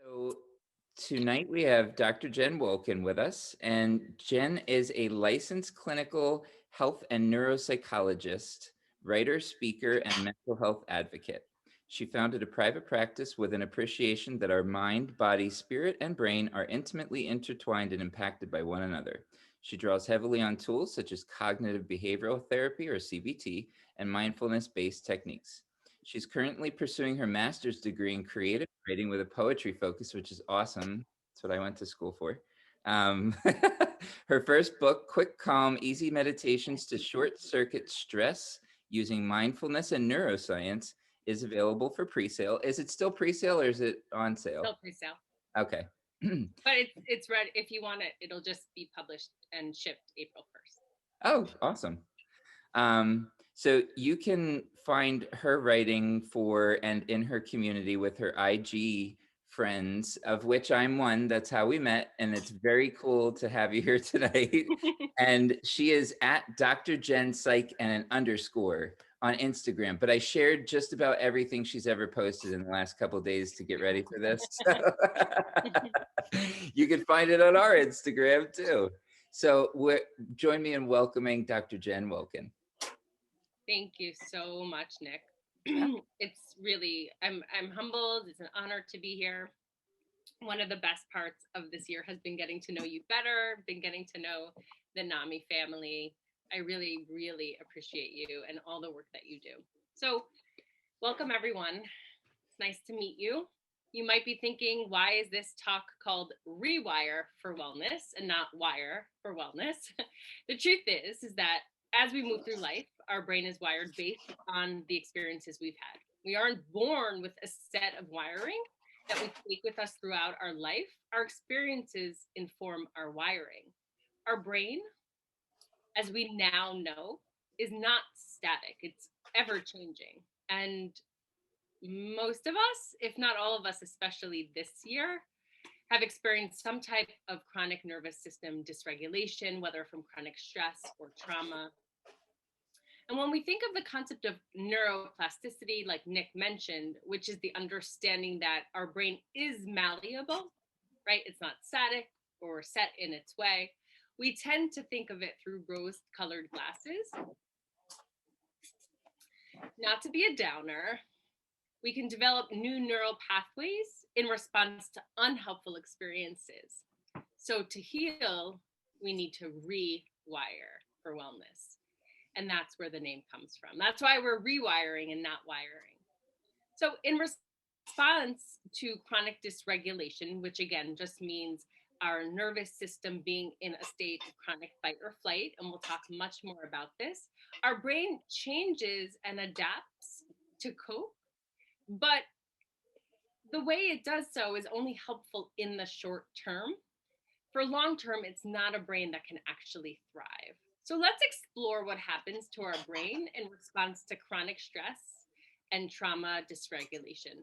So tonight we have Dr. Jen Wilken with us, and Jen is a licensed clinical health and neuropsychologist, writer, speaker, and mental health advocate. She founded a private practice with an appreciation that our mind, body, spirit, and brain are intimately intertwined and impacted by one another. She draws heavily on tools such as cognitive behavioral therapy, or CBT, and mindfulness-based techniques. She's currently pursuing her master's degree in creative writing with a poetry focus, which is awesome. That's what I went to school for. Um, Her first book, Quick, Calm, Easy Meditations to Short Circuit Stress Using Mindfulness and Neuroscience, is available for pre-sale. Is it still pre-sale or is it on sale? Still pre-sale. Okay. But it's ready. If you want it, it'll just be published and shipped April 1st. Oh, awesome. So you can find her writing for and in her community with her IG friends, of which I'm one. That's how we met. And it's very cool to have you here tonight. And she is at Dr. Jen Psych and an underscore on Instagram. But I shared just about everything she's ever posted in the last couple of days to get ready for this. So you can find it on our Instagram too. So join me in welcoming Dr. Jen Wilken. Thank you so much, Nick. It's really, I'm humbled. It's an honor to be here. One of the best parts of this year has been getting to know you better, been getting to know the NAMI family. I really, really appreciate you and all the work that you do. So welcome, everyone. It's nice to meet you. You might be thinking, why is this talk called Rewire for Wellness and not Wire for Wellness? The truth is that as we move through life, our brain is wired based on the experiences we've had. We aren't born with a set of wiring that we take with us throughout our life. Our experiences inform our wiring. Our brain, as we now know, is not static. It's ever changing. And most of us, if not all of us, especially this year, have experienced some type of chronic nervous system dysregulation, whether from chronic stress or trauma. And when we think of the concept of neuroplasticity, like Nick mentioned, which is the understanding that our brain is malleable, right? It's not static or set in its way. We tend to think of it through rose-colored glasses. Not to be a downer, we can develop new neural pathways in response to unhelpful experiences. So to heal, we need to rewire for wellness. And that's where the name comes from. That's why we're rewiring and not wiring. So in response to chronic dysregulation, which again just means our nervous system being in a state of chronic fight or flight, and we'll talk much more about this, our brain changes and adapts to cope, but the way it does so is only helpful in the short term. For long term, it's not a brain that can actually thrive. So let's explore what happens to our brain in response to chronic stress and trauma dysregulation.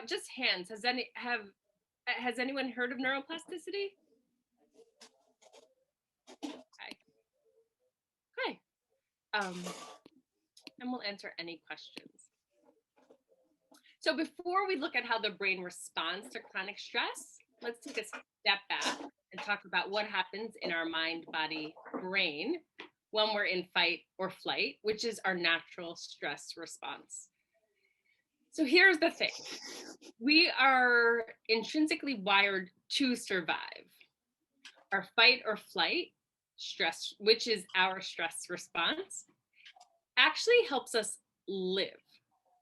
Just hands, has anyone heard of neuroplasticity? Okay. And we'll answer any questions. So before we look at how the brain responds to chronic stress, let's take a step back and talk about what happens in our mind, body, brain when we're in fight or flight, which is our natural stress response. So here's the thing. We are intrinsically wired to survive. Our fight or flight stress, which is our stress response, actually helps us live.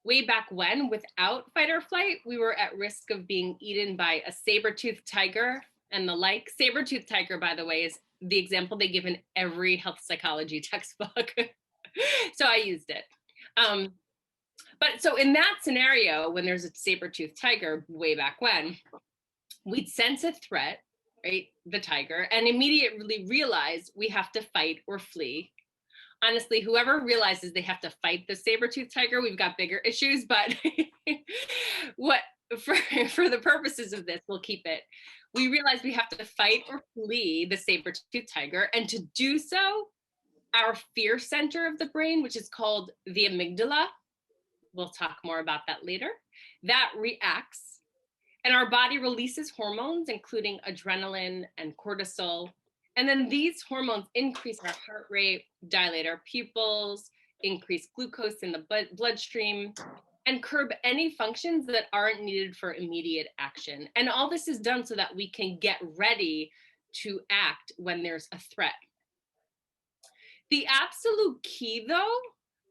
Way back when, without fight or flight, we were at risk of being eaten by a saber-toothed tiger and the like. Saber-toothed tiger, by the way, is the example they give in every health psychology textbook. So I used it. But so in that scenario, when there's a saber-toothed tiger way back when, we'd sense a threat, right, the tiger, and immediately realize we have to fight or flee. Honestly, whoever realizes they have to fight the saber-toothed tiger, we've got bigger issues, but for the purposes of this, we'll keep it. We realize we have to fight or flee the saber-toothed tiger, and to do so, our fear center of the brain, which is called the amygdala, we'll talk more about that later, that reacts And our body releases hormones, including adrenaline and cortisol. And then these hormones increase our heart rate, dilate our pupils, increase glucose in the bloodstream, and curb any functions that aren't needed for immediate action. And all this is done so that we can get ready to act when there's a threat. The absolute key, though,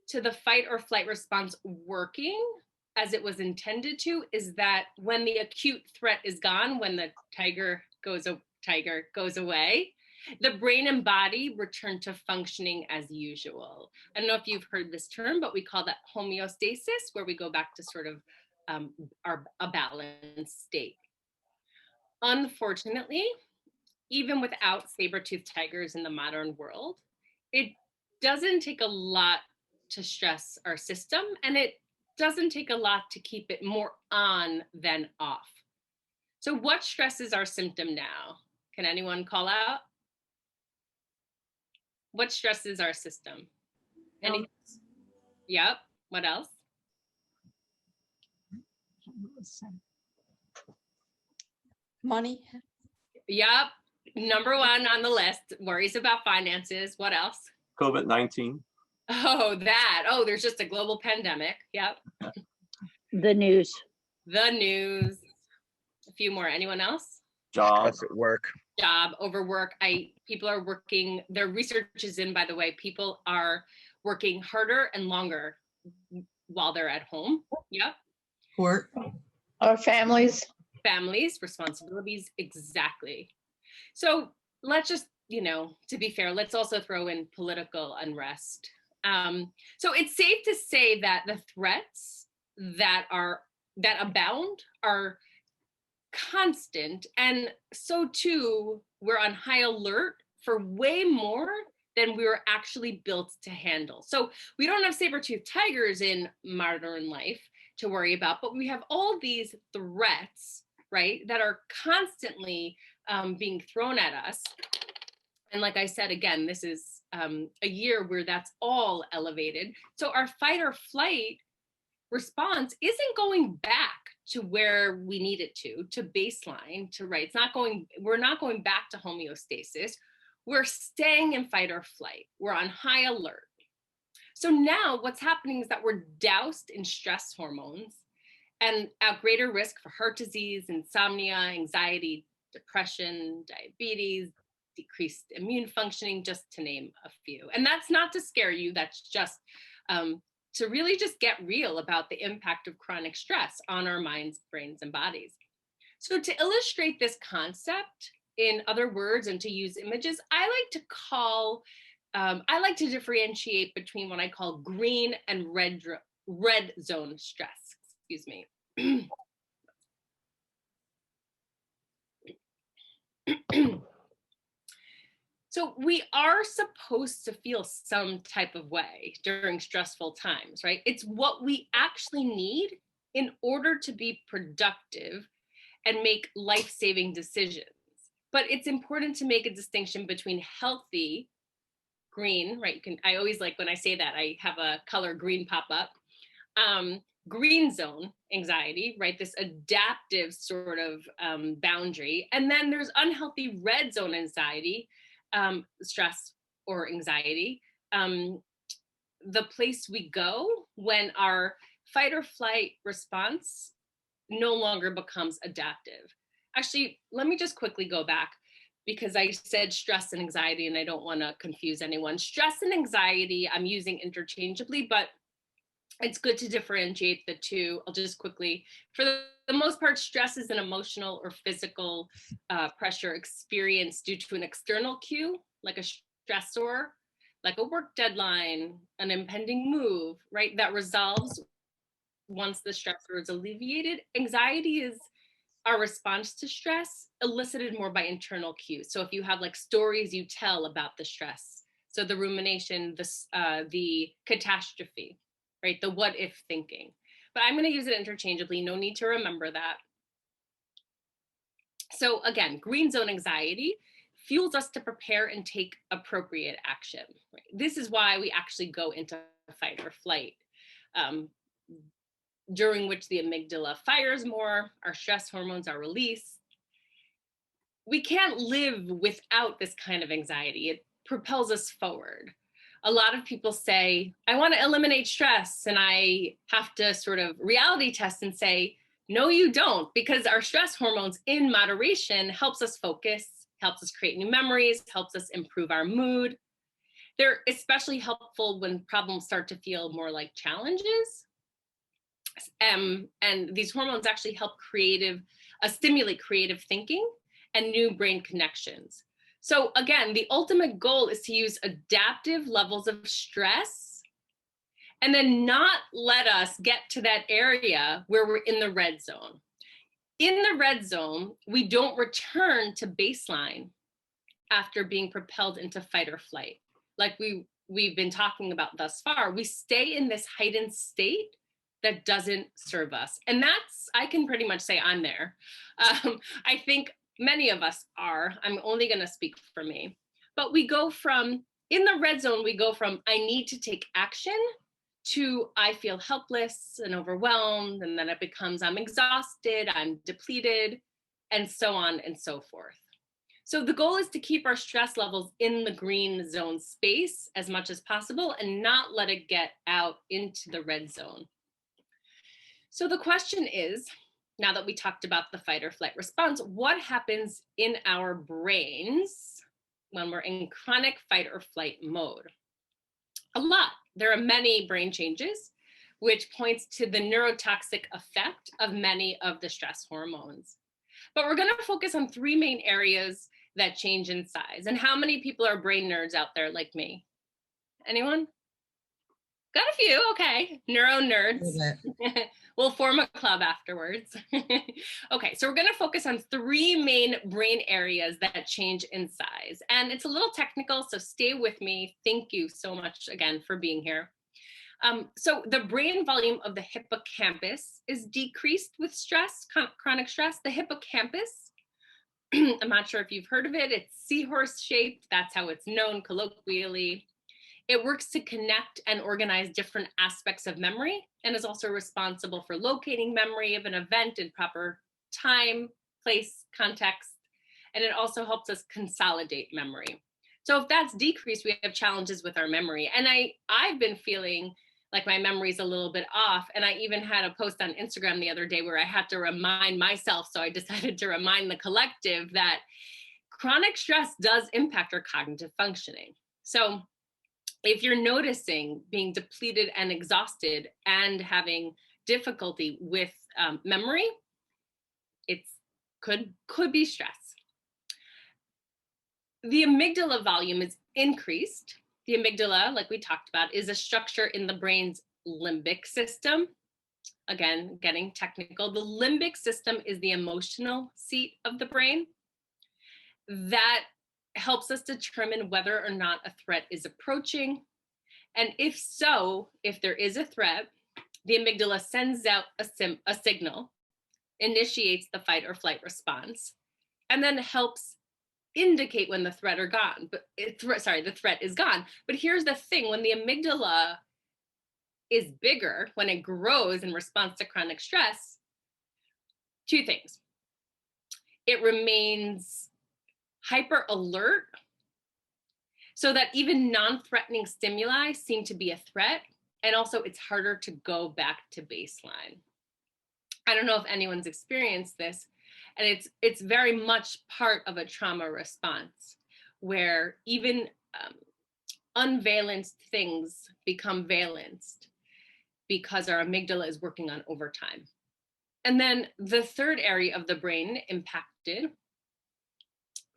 to the fight or flight response working as it was intended to is that when the acute threat is gone, when the tiger goes away, the brain and body return to functioning as usual. I don't know if you've heard this term, but we call that homeostasis, where we go back to sort of a balanced state. Unfortunately, even without saber-toothed tigers in the modern world, it doesn't take a lot to stress our system, and it doesn't take a lot to keep it more on than off. So what stresses our symptom now? Can anyone call out? What stresses our system? Any? Yep. What else? Money. Yep. Number one on the list, worries about finances. What else? COVID-19. Oh, that. Oh, there's just a global pandemic. Yep. The news. The news. A few more. Anyone else? Job. Stress at work. Job, overwork. People are working, their research is in, by the way, people are working harder and longer while they're at home. Yep. Work. Our families. Families, responsibilities, exactly. So let's just, to be fair, let's also throw in political unrest. So it's safe to say that the threats that abound are constant, and so too we're on high alert for way more than we were actually built to handle. So we don't have saber-toothed tigers in modern life to worry about, but we have all these threats, right, that are constantly being thrown at us. And like I said, again, this is a year where that's all elevated. So our fight or flight response isn't going back to where we need it to baseline, right? We're not going back to homeostasis. We're staying in fight or flight. We're on high alert. So now what's happening is that we're doused in stress hormones and at greater risk for heart disease, insomnia, anxiety, depression, diabetes, decreased immune functioning, just to name a few. And that's not to scare you, that's just to really just get real about the impact of chronic stress on our minds, brains, and bodies. So to illustrate this concept, in other words, and to use images, I like to differentiate between what I call green and red zone stress, excuse me. So we are supposed to feel some type of way during stressful times, right? It's what we actually need in order to be productive and make life-saving decisions. But it's important to make a distinction between healthy green, right? I always like when I say that, I have a color green pop up. Green zone anxiety, right? This adaptive sort of boundary. And then there's unhealthy red zone anxiety, stress or anxiety, the place we go when our fight or flight response no longer becomes adaptive. Actually, let me just quickly go back because I said stress and anxiety and I don't want to confuse anyone. Stress and anxiety I'm using interchangeably, but it's good to differentiate the two. I'll just quickly, for the most part, stress is an emotional or physical pressure experienced due to an external cue, like a stressor, like a work deadline, an impending move, right? That resolves once the stressor is alleviated. Anxiety is our response to stress elicited more by internal cues. So if you have like stories you tell about the stress, so the rumination, the catastrophe, right? The what if thinking. But I'm going to use it interchangeably. No need to remember that. So again, green zone anxiety fuels us to prepare and take appropriate action. Right? This is why we actually go into fight or flight. during which the amygdala fires more, our stress hormones are released. We can't live without this kind of anxiety. It propels us forward. A lot of people say, I want to eliminate stress, and I have to sort of reality test and say, no, you don't, because our stress hormones in moderation helps us focus, helps us create new memories, helps us improve our mood. They're especially helpful when problems start to feel more like challenges. And these hormones actually help stimulate creative thinking and new brain connections. So again, the ultimate goal is to use adaptive levels of stress and then not let us get to that area where we're in the red zone. In the red zone, we don't return to baseline after being propelled into fight or flight. Like we've been talking about thus far, we stay in this heightened state that doesn't serve us. And I can pretty much say I'm there. I think many of us are. I'm only going to speak for me. But we go from, in the red zone, we go from I need to take action to I feel helpless and overwhelmed, and then it becomes I'm exhausted, I'm depleted, and so on and so forth. So the goal is to keep our stress levels in the green zone space as much as possible and not let it get out into the red zone. So the question is, now that we talked about the fight or flight response, what happens in our brains when we're in chronic fight or flight mode? A lot. There are many brain changes, which points to the neurotoxic effect of many of the stress hormones. But we're going to focus on three main areas that change in size. And how many people are brain nerds out there like me? Anyone? Got a few, okay. Neuro nerds. We'll form a club afterwards. Okay, so we're gonna focus on three main brain areas that change in size. And it's a little technical, so stay with me. Thank you so much again for being here. So the brain volume of the hippocampus is decreased with stress, chronic stress. The hippocampus, I'm not sure if you've heard of it, it's seahorse shaped, that's how it's known colloquially. It works to connect and organize different aspects of memory and is also responsible for locating memory of an event in proper time, place, context, and it also helps us consolidate memory. So if that's decreased, we have challenges with our memory. And I've been feeling like my memory's a little bit off. And I even had a post on Instagram the other day where I had to remind myself, so I decided to remind the collective that chronic stress does impact our cognitive functioning. So if you're noticing being depleted and exhausted and having difficulty with memory, it could be stress. The amygdala volume is increased. The amygdala, like we talked about, is a structure in the brain's limbic system. Again, getting technical. The limbic system is the emotional seat of the brain that helps us determine whether or not a threat is approaching. And if so, if there is a threat, the amygdala sends out a signal, initiates the fight or flight response, and then helps indicate when the threat are gone. The threat is gone. But here's the thing, when the amygdala is bigger, when it grows in response to chronic stress, two things. It remains hyper alert so that even non-threatening stimuli seem to be a threat, and also it's harder to go back to baseline. I don't know if anyone's experienced this, and it's very much part of a trauma response where even unvalenced things become valenced because our amygdala is working on overtime. And then the third area of the brain impacted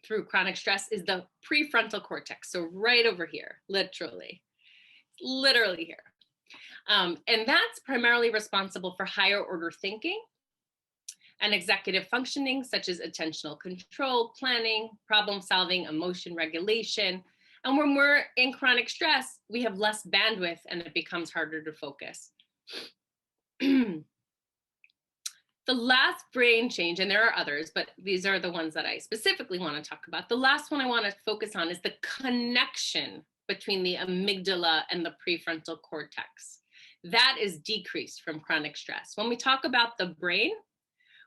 through chronic stress is the prefrontal cortex. So right over here, literally here. And that's primarily responsible for higher order thinking and executive functioning, such as attentional control, planning, problem solving, emotion regulation. And when we're in chronic stress, we have less bandwidth and it becomes harder to focus. The last brain change, and there are others, but these are the ones that I specifically want to talk about. The last one I want to focus on is the connection between the amygdala and the prefrontal cortex. that is decreased from chronic stress. When we talk about the brain,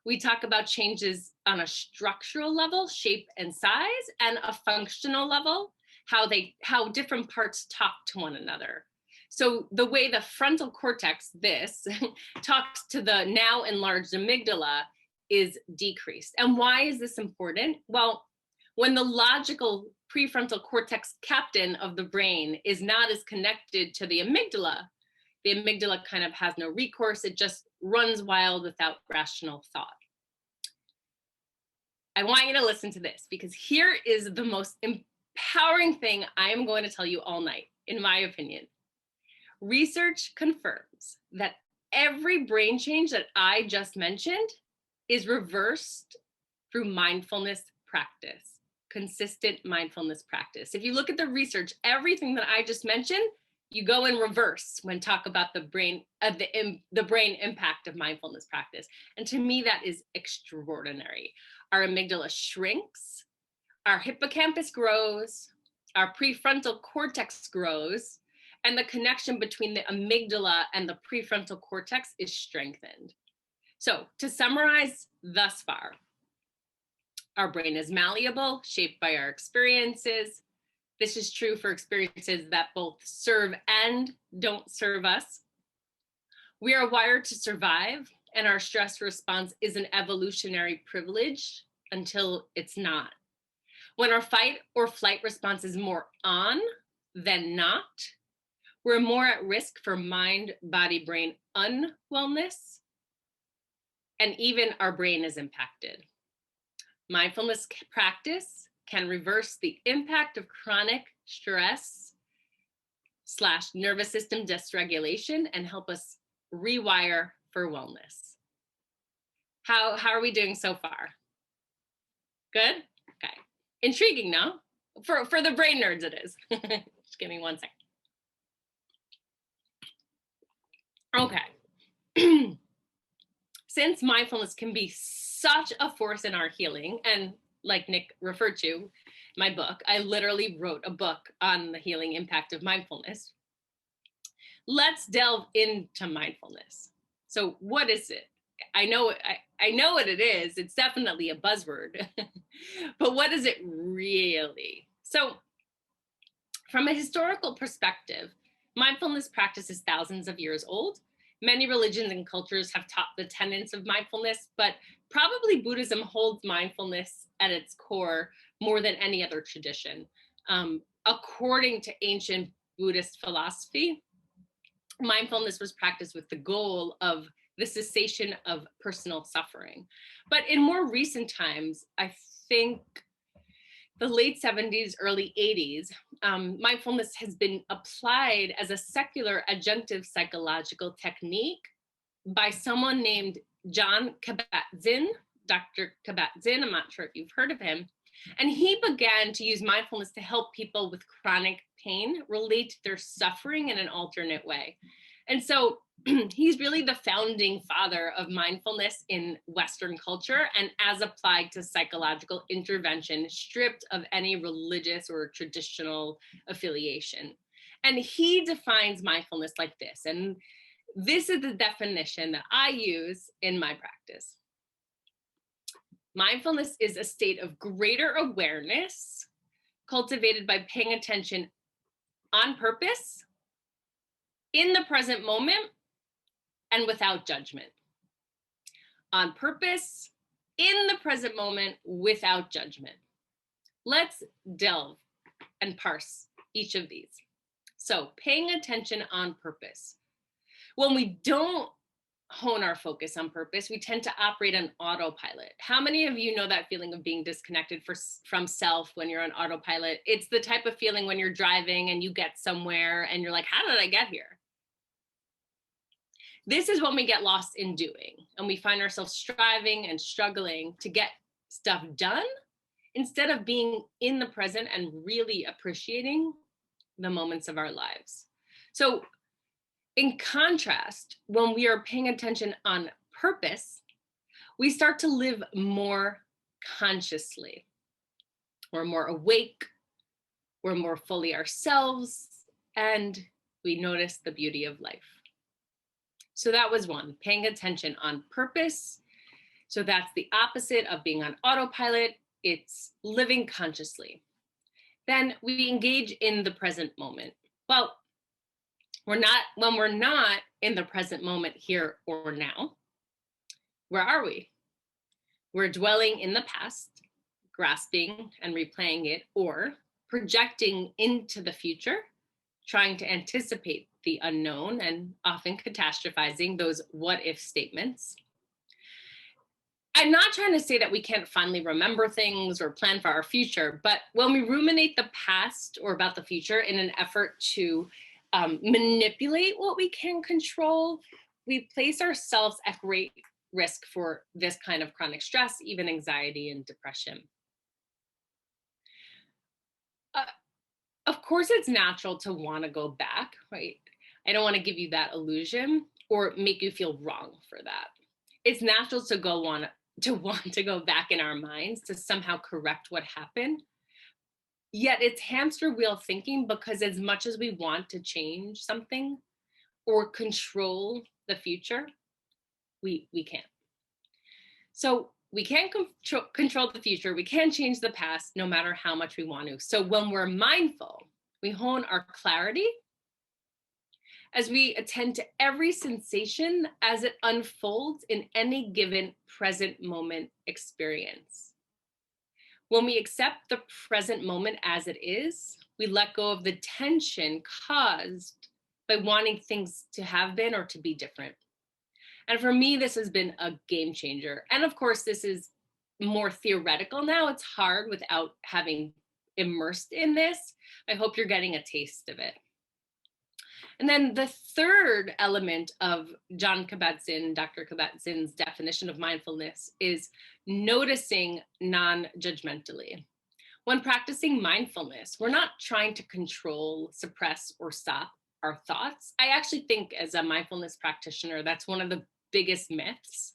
we talk about changes on a structural level, shape and size, and a functional level, how different parts talk to one another. So the way the frontal cortex, this, talks to the now enlarged amygdala is decreased. And why is this important? Well, when the logical prefrontal cortex captain of the brain is not as connected to the amygdala kind of has no recourse. It just runs wild without rational thought. I want you to listen to this, because here is the most empowering thing I am going to tell you all night, in my opinion. Research confirms that every brain change that I just mentioned is reversed through mindfulness practice, consistent mindfulness practice. If you look at the research, everything that I just mentioned, you go in reverse when talk about the brain impact of mindfulness practice. And to me, that is extraordinary. Our amygdala shrinks, our hippocampus grows, our prefrontal cortex grows, and the connection between the amygdala and the prefrontal cortex is strengthened. So to summarize thus far, our brain is malleable, shaped by our experiences. This is true for experiences that both serve and don't serve us. We are wired to survive, and our stress response is an evolutionary privilege until it's not. When our fight or flight response is more on than not, we're more at risk for mind, body, brain unwellness, and even our brain is impacted. Mindfulness practice can reverse the impact of chronic stress / nervous system dysregulation and help us rewire for wellness. How are we doing so far? Good? Okay. Intriguing, no? For the brain nerds, it is. Just give me 1 second. Okay. Since mindfulness can be such a force in our healing, and like Nick referred to, my book, I literally wrote a book on the healing impact of mindfulness. Let's delve into mindfulness. So what is it? I know what it is. It's definitely a buzzword, but what is it really? So from a historical perspective, mindfulness practice is thousands of years old. Many religions and cultures have taught the tenets of mindfulness, but probably Buddhism holds mindfulness at its core more than any other tradition. According to ancient Buddhist philosophy, mindfulness was practiced with the goal of the cessation of personal suffering. But in more recent times, I think the late 70s, early 80s, mindfulness has been applied as a secular adjunctive psychological technique by someone named Jon Kabat-Zinn, Dr. Kabat-Zinn. I'm not sure if you've heard of him. And he began to use mindfulness to help people with chronic pain relate to their suffering in an alternate way. And so he's really the founding father of mindfulness in Western culture and as applied to psychological intervention, stripped of any religious or traditional affiliation. And he defines mindfulness like this. And this is the definition that I use in my practice. Mindfulness is a state of greater awareness cultivated by paying attention on purpose, in the present moment, and without judgment. On purpose, in the present moment, without judgment. Let's delve and parse each of these. So, paying attention on purpose. When we don't hone our focus on purpose, we tend to operate on autopilot. How many of you know that feeling of being disconnected from self when you're on autopilot? It's the type of feeling when you're driving and you get somewhere and you're like, how did I get here? This is when we get lost in doing and we find ourselves striving and struggling to get stuff done instead of being in the present and really appreciating the moments of our lives. So in contrast, when we are paying attention on purpose, we start to live more consciously. We're more awake, we're more fully ourselves, and we notice the beauty of life. So that was one, paying attention on purpose. So that's the opposite of being on autopilot. It's living consciously. Then we engage in the present moment. Well, when we're not in the present moment here or now, where are we? We're dwelling in the past, grasping and replaying it, or projecting into the future, trying to anticipate the unknown and often catastrophizing those what if statements. I'm not trying to say that we can't finally remember things or plan for our future, but when we ruminate the past or about the future in an effort to manipulate what we can control, we place ourselves at great risk for this kind of chronic stress, even anxiety and depression. Of course, it's natural to want to go back, right? I don't want to give you that illusion or make you feel wrong for that. It's natural to want to go back in our minds to somehow correct what happened. Yet it's hamster wheel thinking, because as much as we want to change something or control the future, we can't. So we can't control the future. We can't change the past, no matter how much we want to. So when we're mindful, we hone our clarity as we attend to every sensation as it unfolds in any given present moment experience. When we accept the present moment as it is, we let go of the tension caused by wanting things to have been or to be different. And for me, this has been a game changer. And of course, this is more theoretical now. It's hard without having immersed in this. I hope you're getting a taste of it. And then the third element of Dr. Kabat-Zinn's definition of mindfulness is noticing non-judgmentally. When practicing mindfulness, we're not trying to control, suppress, or stop our thoughts. I actually think as a mindfulness practitioner, that's one of the biggest myths.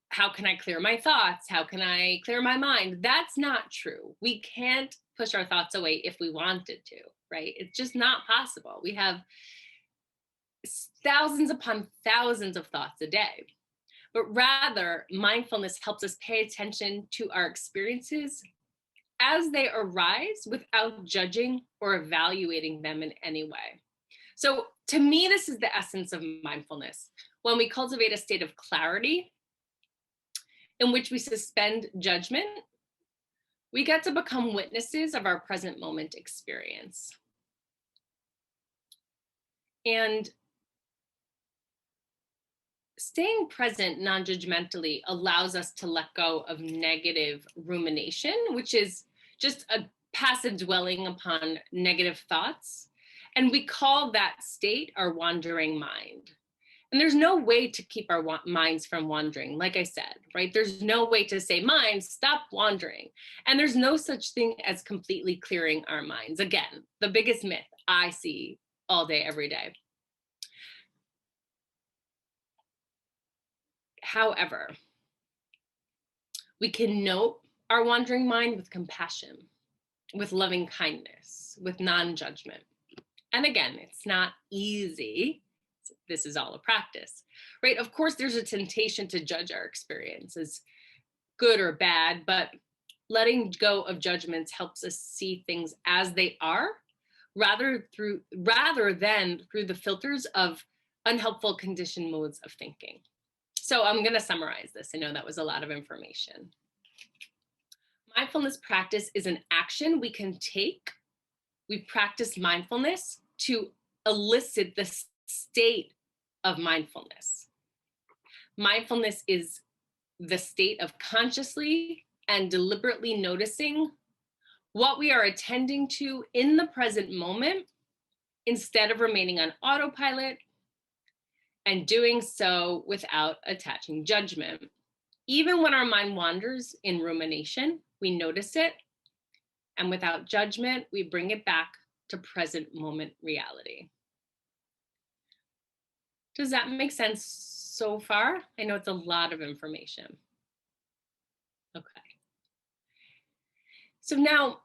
How can I clear my thoughts? How can I clear my mind? That's not true. We can't push our thoughts away if we wanted to, right? It's just not possible. We have thousands upon thousands of thoughts a day. But rather, mindfulness helps us pay attention to our experiences as they arise without judging or evaluating them in any way. So to me, this is the essence of mindfulness. When we cultivate a state of clarity in which we suspend judgment, we get to become witnesses of our present moment experience. And staying present non-judgmentally allows us to let go of negative rumination, which is just a passive dwelling upon negative thoughts. And we call that state our wandering mind. And there's no way to keep our minds from wandering, like I said, right? There's no way to say, mind, stop wandering. And there's no such thing as completely clearing our minds. Again, the biggest myth I see all day, every day. However, we can note our wandering mind with compassion, with loving kindness, with non-judgment. And again, it's not easy. This is all a practice, right? Of course, there's a temptation to judge our experience as good or bad, but letting go of judgments helps us see things as they are, rather than through the filters of unhelpful conditioned modes of thinking. So I'm going to summarize this. I know that was a lot of information. Mindfulness practice is an action we can take. We practice mindfulness to elicit the state of mindfulness. Mindfulness is the state of consciously and deliberately noticing what we are attending to in the present moment instead of remaining on autopilot, and doing so without attaching judgment. Even when our mind wanders in rumination, we notice it, and without judgment, we bring it back to present moment reality. Does that make sense so far? I know it's a lot of information. Okay. So now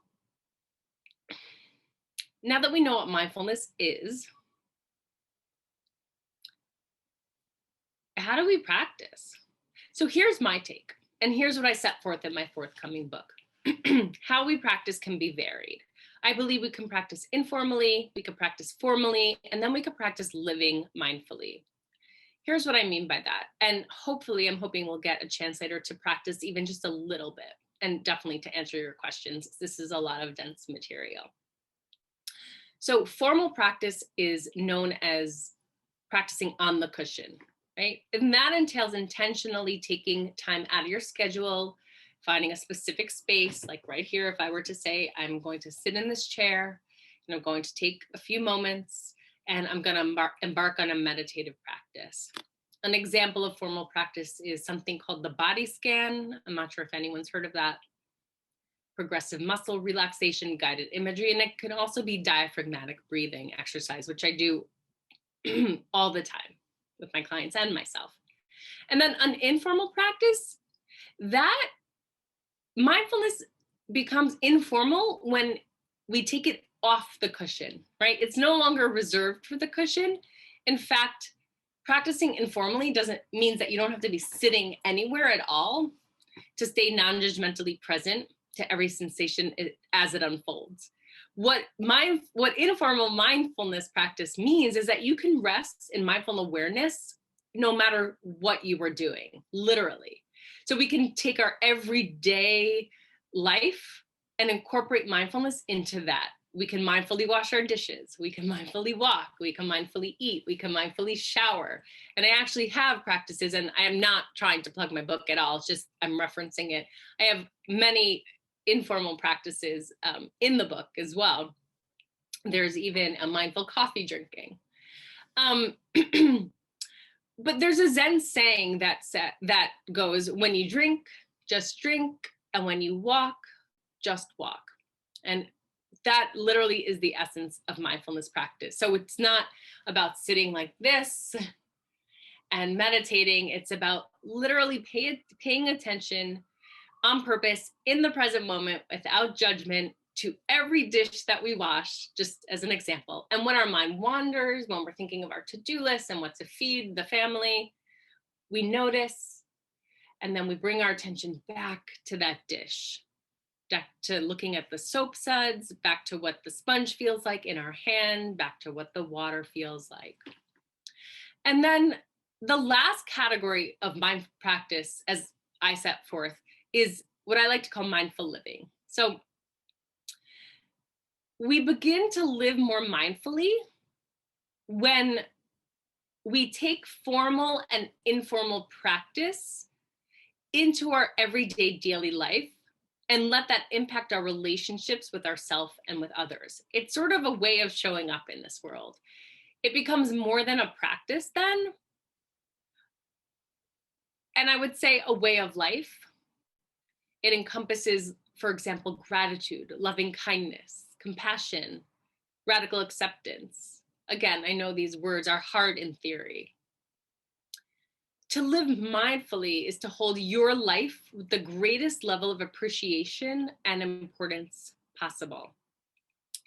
that we know what mindfulness is, how do we practice? So here's my take, and here's what I set forth in my forthcoming book. How we practice can be varied. I believe we can practice informally, we can practice formally, and then we can practice living mindfully. Here's what I mean by that. And hopefully, I'm hoping we'll get a chance later to practice even just a little bit, and definitely to answer your questions. This is a lot of dense material. So formal practice is known as practicing on the cushion, right? And that entails intentionally taking time out of your schedule, finding a specific space, like right here, if I were to say, I'm going to sit in this chair, and I'm going to take a few moments, and I'm going to embark on a meditative practice. An example of formal practice is something called the body scan. I'm not sure if anyone's heard of that. Progressive muscle relaxation, guided imagery, and it can also be diaphragmatic breathing exercise, which I do all the time with my clients and myself. And then an informal practice, that mindfulness becomes informal when we take it off the cushion, right? It's no longer reserved for the cushion. In fact, practicing informally means that you don't have to be sitting anywhere at all to stay non-judgmentally present to every sensation as it unfolds. What informal mindfulness practice means is that you can rest in mindful awareness no matter what you were doing, literally. So we can take our everyday life and incorporate mindfulness into that. We can mindfully wash our dishes. We can mindfully walk. We can mindfully eat. We can mindfully shower. And I actually have practices, and I am not trying to plug my book at all. It's just I'm referencing it. I have many informal practices in the book as well. There's even a mindful coffee drinking. But there's a Zen saying that goes, when you drink, just drink. And when you walk, just walk. And that literally is the essence of mindfulness practice. So it's not about sitting like this and meditating. It's about literally paying attention on purpose in the present moment without judgment to every dish that we wash, just as an example. And when our mind wanders, when we're thinking of our to-do list and what to feed the family, we notice, and then we bring our attention back to that dish, back to looking at the soap suds, back to what the sponge feels like in our hand, back to what the water feels like. And then the last category of mind practice, as I set forth, is what I like to call mindful living. So we begin to live more mindfully when we take formal and informal practice into our everyday daily life and let that impact our relationships with ourselves and with others. It's sort of a way of showing up in this world. It becomes more than a practice then. And I would say a way of life. It encompasses, for example, gratitude, loving kindness, compassion, radical acceptance. Again, I know these words are hard in theory. To live mindfully is to hold your life with the greatest level of appreciation and importance possible.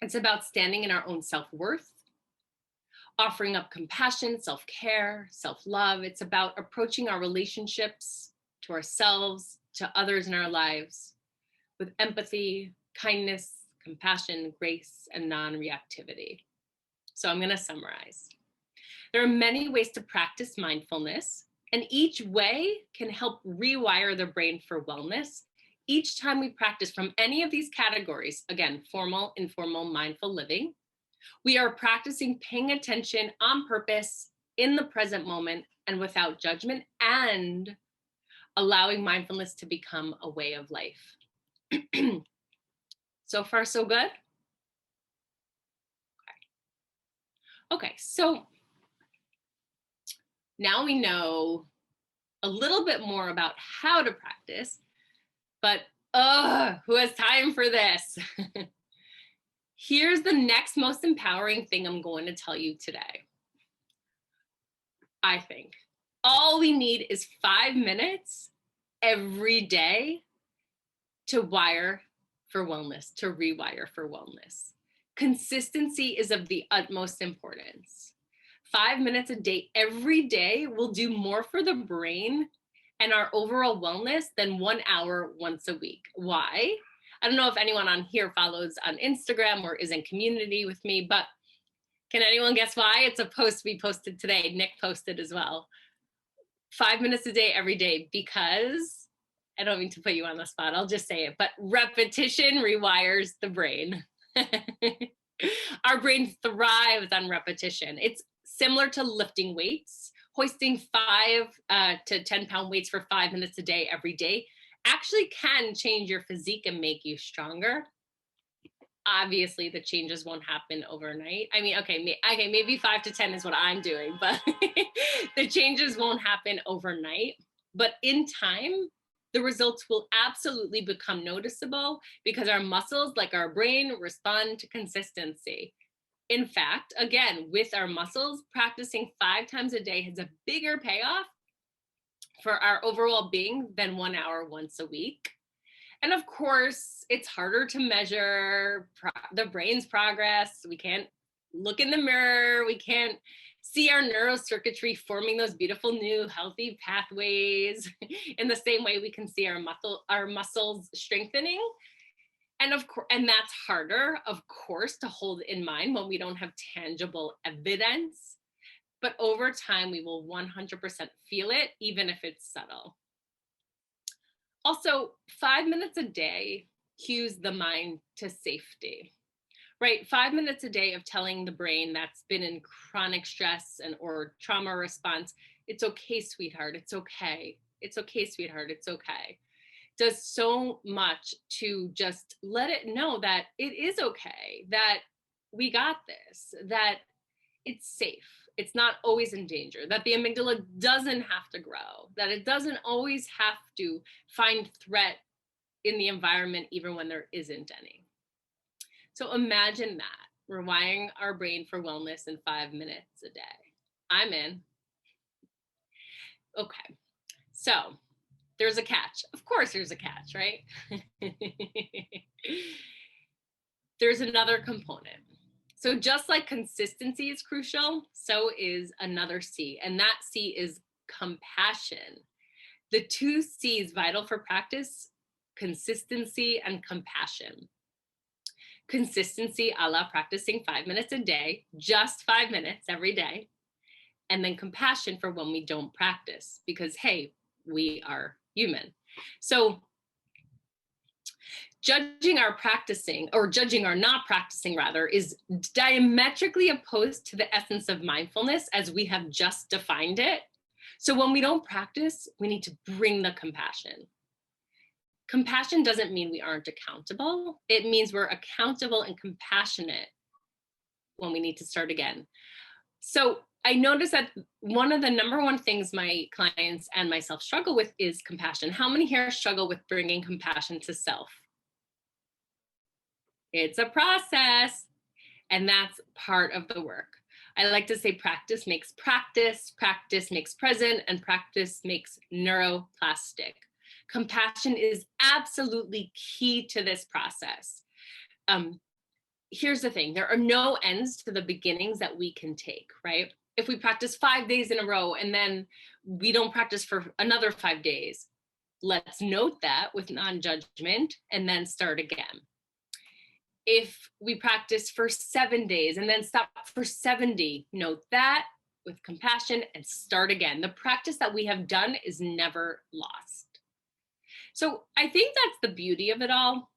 It's about standing in our own self-worth, offering up compassion, self-care, self-love. It's about approaching our relationships to ourselves, to others in our lives with empathy, kindness, compassion, grace, and non-reactivity. So I'm going to summarize. There are many ways to practice mindfulness, and each way can help rewire the brain for wellness. Each time we practice from any of these categories, again, formal, informal, mindful living, we are practicing paying attention on purpose in the present moment and without judgment, and allowing mindfulness to become a way of life. So far, so good? Okay, so now we know a little bit more about how to practice, but who has time for this? Here's the next most empowering thing I'm going to tell you today. I think all we need is 5 minutes every day to wire for wellness, to rewire for wellness. Consistency is of the utmost importance. 5 minutes a day, every day, will do more for the brain and our overall wellness than 1 hour once a week. Why? I don't know if anyone on here follows on Instagram or is in community with me, but can anyone guess why? It's a post we posted today. Nick posted as well. 5 minutes a day, every day, because I don't mean to put you on the spot, I'll just say it, but repetition rewires the brain. Our brain thrives on repetition. It's similar to lifting weights. Hoisting 5 to 10 pound weights for 5 minutes a day every day actually can change your physique and make you stronger. Obviously, the changes won't happen overnight. I mean, okay, maybe 5 to 10 is what I'm doing, but the changes won't happen overnight. But in time, the results will absolutely become noticeable because our muscles, like our brain, respond to consistency. In fact, again, with our muscles, practicing 5 times a day has a bigger payoff for our overall being than 1 hour once a week. And of course, it's harder to measure the brain's progress. We can't look in the mirror. We can't see our neurocircuitry forming those beautiful new healthy pathways in the same way we can see our muscles strengthening. And that's harder, of course, to hold in mind when we don't have tangible evidence. But over time, we will 100% feel it, even if it's subtle. Also, 5 minutes a day cues the mind to safety, right? 5 minutes a day of telling the brain that's been in chronic stress or trauma response, it's okay, sweetheart, it's okay. It's okay, sweetheart, it's okay. Does so much to just let it know that it is okay, that we got this, that it's safe. It's not always in danger, that the amygdala doesn't have to grow, that it doesn't always have to find threat in the environment, even when there isn't any. So imagine that, rewiring our brain for wellness in 5 minutes a day. I'm in. Okay, so there's a catch. Of course there's a catch, right? There's another component. So just like consistency is crucial, so is another C, and that C is compassion. The 2 C's vital for practice: consistency and compassion. Consistency, a la practicing 5 minutes a day, just 5 minutes every day, and then compassion for when we don't practice, because hey, we are human. So judging our practicing, or judging our not practicing rather, is diametrically opposed to the essence of mindfulness as we have just defined it. So when we don't practice, we need to bring the compassion. Compassion doesn't mean we aren't accountable. It means we're accountable and compassionate when we need to start again. So I noticed that one of the number one things my clients and myself struggle with is compassion. How many here struggle with bringing compassion to self? It's a process, and that's part of the work. I like to say practice makes practice, practice makes present, and practice makes neuroplastic. Compassion is absolutely key to this process. Here's the thing, there are no ends to the beginnings that we can take, right? If we practice 5 days in a row and then we don't practice for another 5 days, let's note that with non-judgment and then start again. If we practice for 7 days and then stop for 70, note that with compassion and start again. The practice that we have done is never lost. So I think that's the beauty of it all,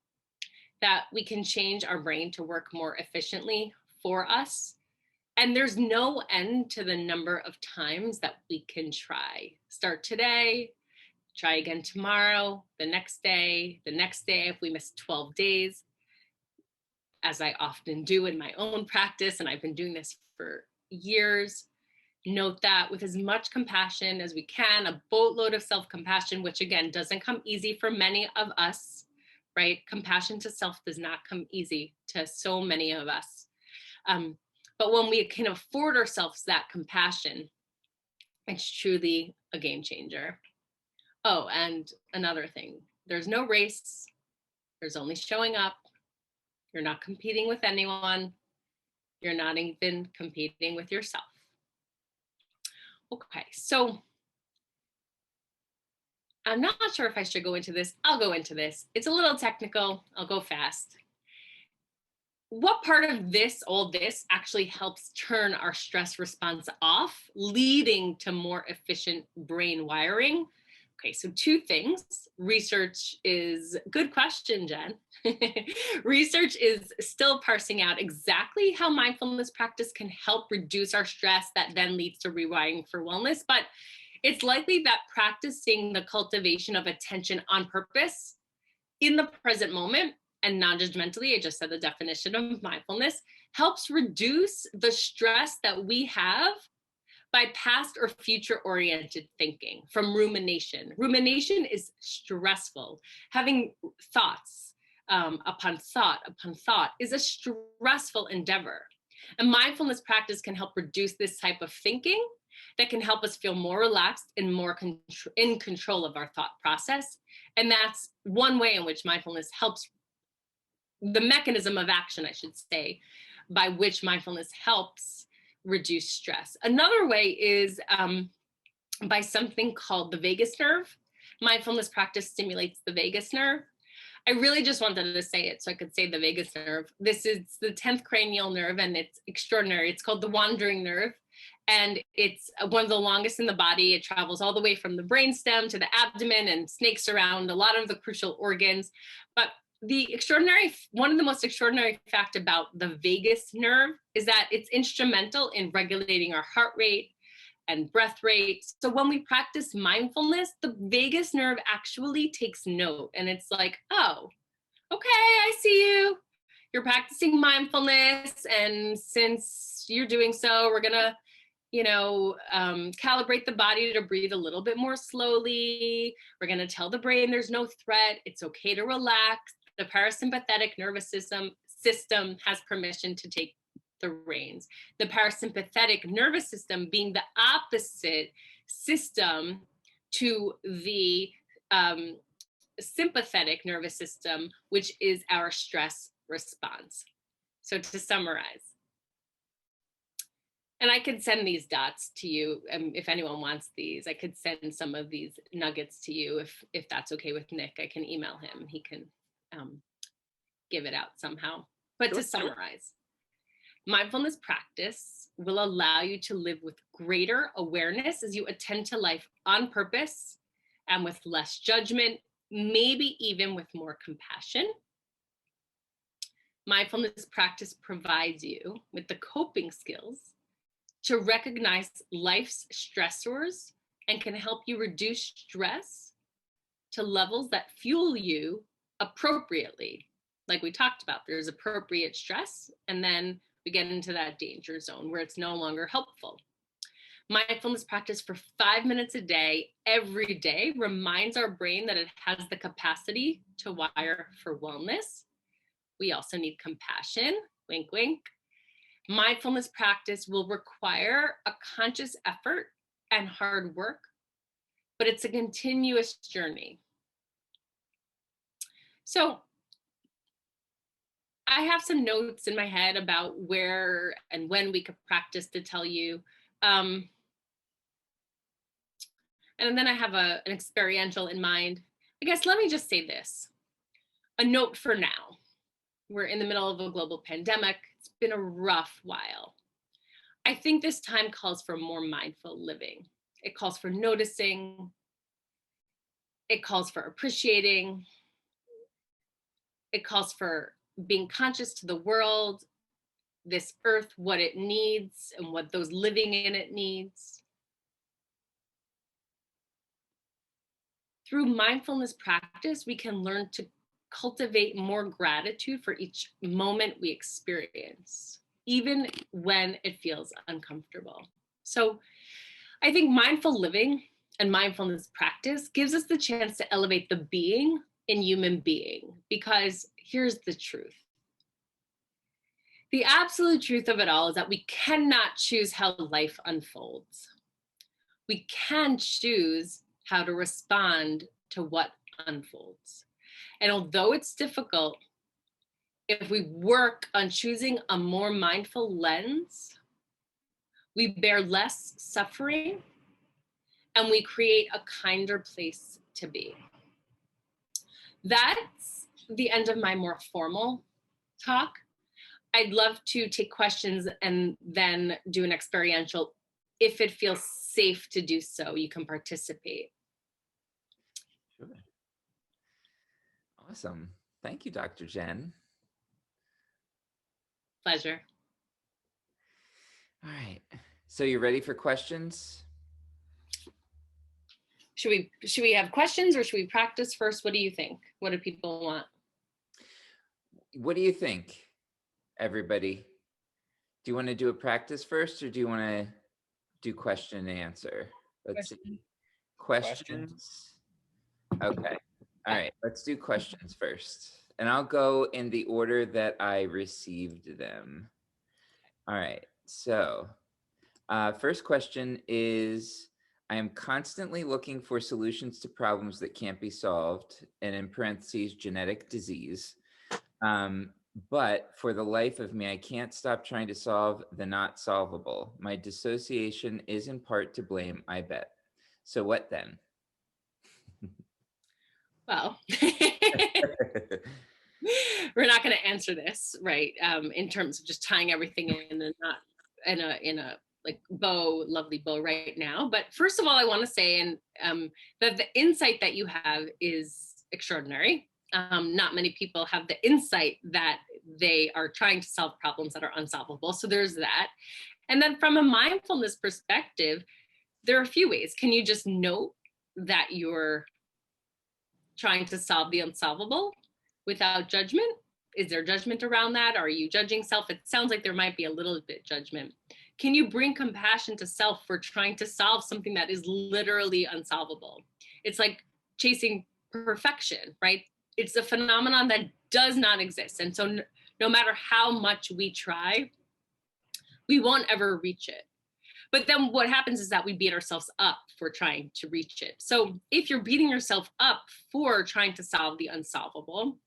that we can change our brain to work more efficiently for us. And there's no end to the number of times that we can try. Start today, try again tomorrow, the next day if we miss 12 days. As I often do in my own practice, and I've been doing this for years. Note that with as much compassion as we can, a boatload of self-compassion, which again, doesn't come easy for many of us, right? Compassion to self does not come easy to so many of us. But when we can afford ourselves that compassion, it's truly a game changer. Oh, and another thing, there's no race, there's only showing up. You're not competing with anyone. You're not even competing with yourself. Okay, so I'm not sure if I should go into this. I'll go into this. It's a little technical. I'll go fast. What part of this, all this, actually helps turn our stress response off, leading to more efficient brain wiring? Okay, so two things. Research is, good question, Jen. Research is still parsing out exactly how mindfulness practice can help reduce our stress that then leads to rewiring for wellness. But it's likely that practicing the cultivation of attention on purpose in the present moment and non-judgmentally, I just said the definition of mindfulness, helps reduce the stress that we have by past or future oriented thinking from rumination. Rumination is stressful. Having thoughts upon thought is a stressful endeavor. And mindfulness practice can help reduce this type of thinking that can help us feel more relaxed and more in control of our thought process. And that's one way in which mindfulness helps, the mechanism of action, I should say, by which mindfulness helps reduce stress. Another way is by something called the vagus nerve. Mindfulness practice stimulates the vagus nerve. I really just wanted to say it so I could say the vagus nerve. This is the 10th cranial nerve, and it's extraordinary. It's called the wandering nerve, and it's one of the longest in the body. It travels all the way from the brainstem to the abdomen and snakes around a lot of the crucial organs. But one of the most extraordinary fact about the vagus nerve is that it's instrumental in regulating our heart rate and breath rate. So when we practice mindfulness, the vagus nerve actually takes note, and it's like, oh, okay, I see you. You're practicing mindfulness, and since you're doing so, we're gonna, calibrate the body to breathe a little bit more slowly. We're gonna tell the brain there's no threat. It's okay to relax. The parasympathetic nervous system has permission to take the reins. The parasympathetic nervous system being the opposite system to the sympathetic nervous system, which is our stress response. So to summarize, and I could send these dots to you if anyone wants these. I could send some of these nuggets to you if that's okay with Nick. I can email him. He can give it out somehow. But to summarize, mindfulness practice will allow you to live with greater awareness as you attend to life on purpose and with less judgment, maybe even with more compassion. Mindfulness practice provides you with the coping skills to recognize life's stressors and can help you reduce stress to levels that fuel you appropriately. Like we talked about, there's appropriate stress, and then we get into that danger zone where it's no longer helpful. Mindfulness practice for 5 minutes a day, every day, reminds our brain that it has the capacity to wire for wellness. We also need compassion, wink, wink. Mindfulness practice will require a conscious effort and hard work, but it's a continuous journey. So I have some notes in my head about where and when we could practice to tell you. And then I have an experiential in mind. I guess let me just say this. A note for now. We're in the middle of a global pandemic. It's been a rough while. I think this time calls for more mindful living. It calls for noticing. It calls for appreciating. It calls for being conscious to the world, this earth, what it needs and what those living in it needs. Through mindfulness practice, we can learn to cultivate more gratitude for each moment we experience, even when it feels uncomfortable. So I think mindful living and mindfulness practice gives us the chance to elevate the being in human being, because here's the truth. The absolute truth of it all is that we cannot choose how life unfolds. We can choose how to respond to what unfolds. And although it's difficult, if we work on choosing a more mindful lens, we bear less suffering and we create a kinder place to be. That's the end of my more formal talk. I'd love to take questions and then do an experiential. If it feels safe to do so, you can participate. Sure. Awesome. Thank you, Dr. Jen. Pleasure. All right. So you're ready for questions? Should we have questions or should we practice first? What do you think? What do people want? What do you think, everybody? Do you want to do a practice first, or do you want to do question and answer? Let's see. Questions. Okay. All right. Let's do questions first. And I'll go in the order that I received them. All right. So first question is, I am constantly looking for solutions to problems that can't be solved, and in parentheses, genetic disease. But for the life of me, I can't stop trying to solve the not solvable. My dissociation is in part to blame, I bet. So what then? Well, we're not going to answer this, right? In terms of just tying everything in and not in a like lovely bow right now. But first of all, I want to say that the insight that you have is extraordinary. Not many people have the insight that they are trying to solve problems that are unsolvable. So there's that. And then from a mindfulness perspective, there are a few ways. Can you just note that you're trying to solve the unsolvable without judgment? Is there judgment around that? Are you judging self? It sounds like there might be a little bit judgment. Can you bring compassion to self for trying to solve something that is literally unsolvable? It's like chasing perfection, right? It's a phenomenon that does not exist. And so no matter how much we try, we won't ever reach it. But then what happens is that we beat ourselves up for trying to reach it. So if you're beating yourself up for trying to solve the unsolvable,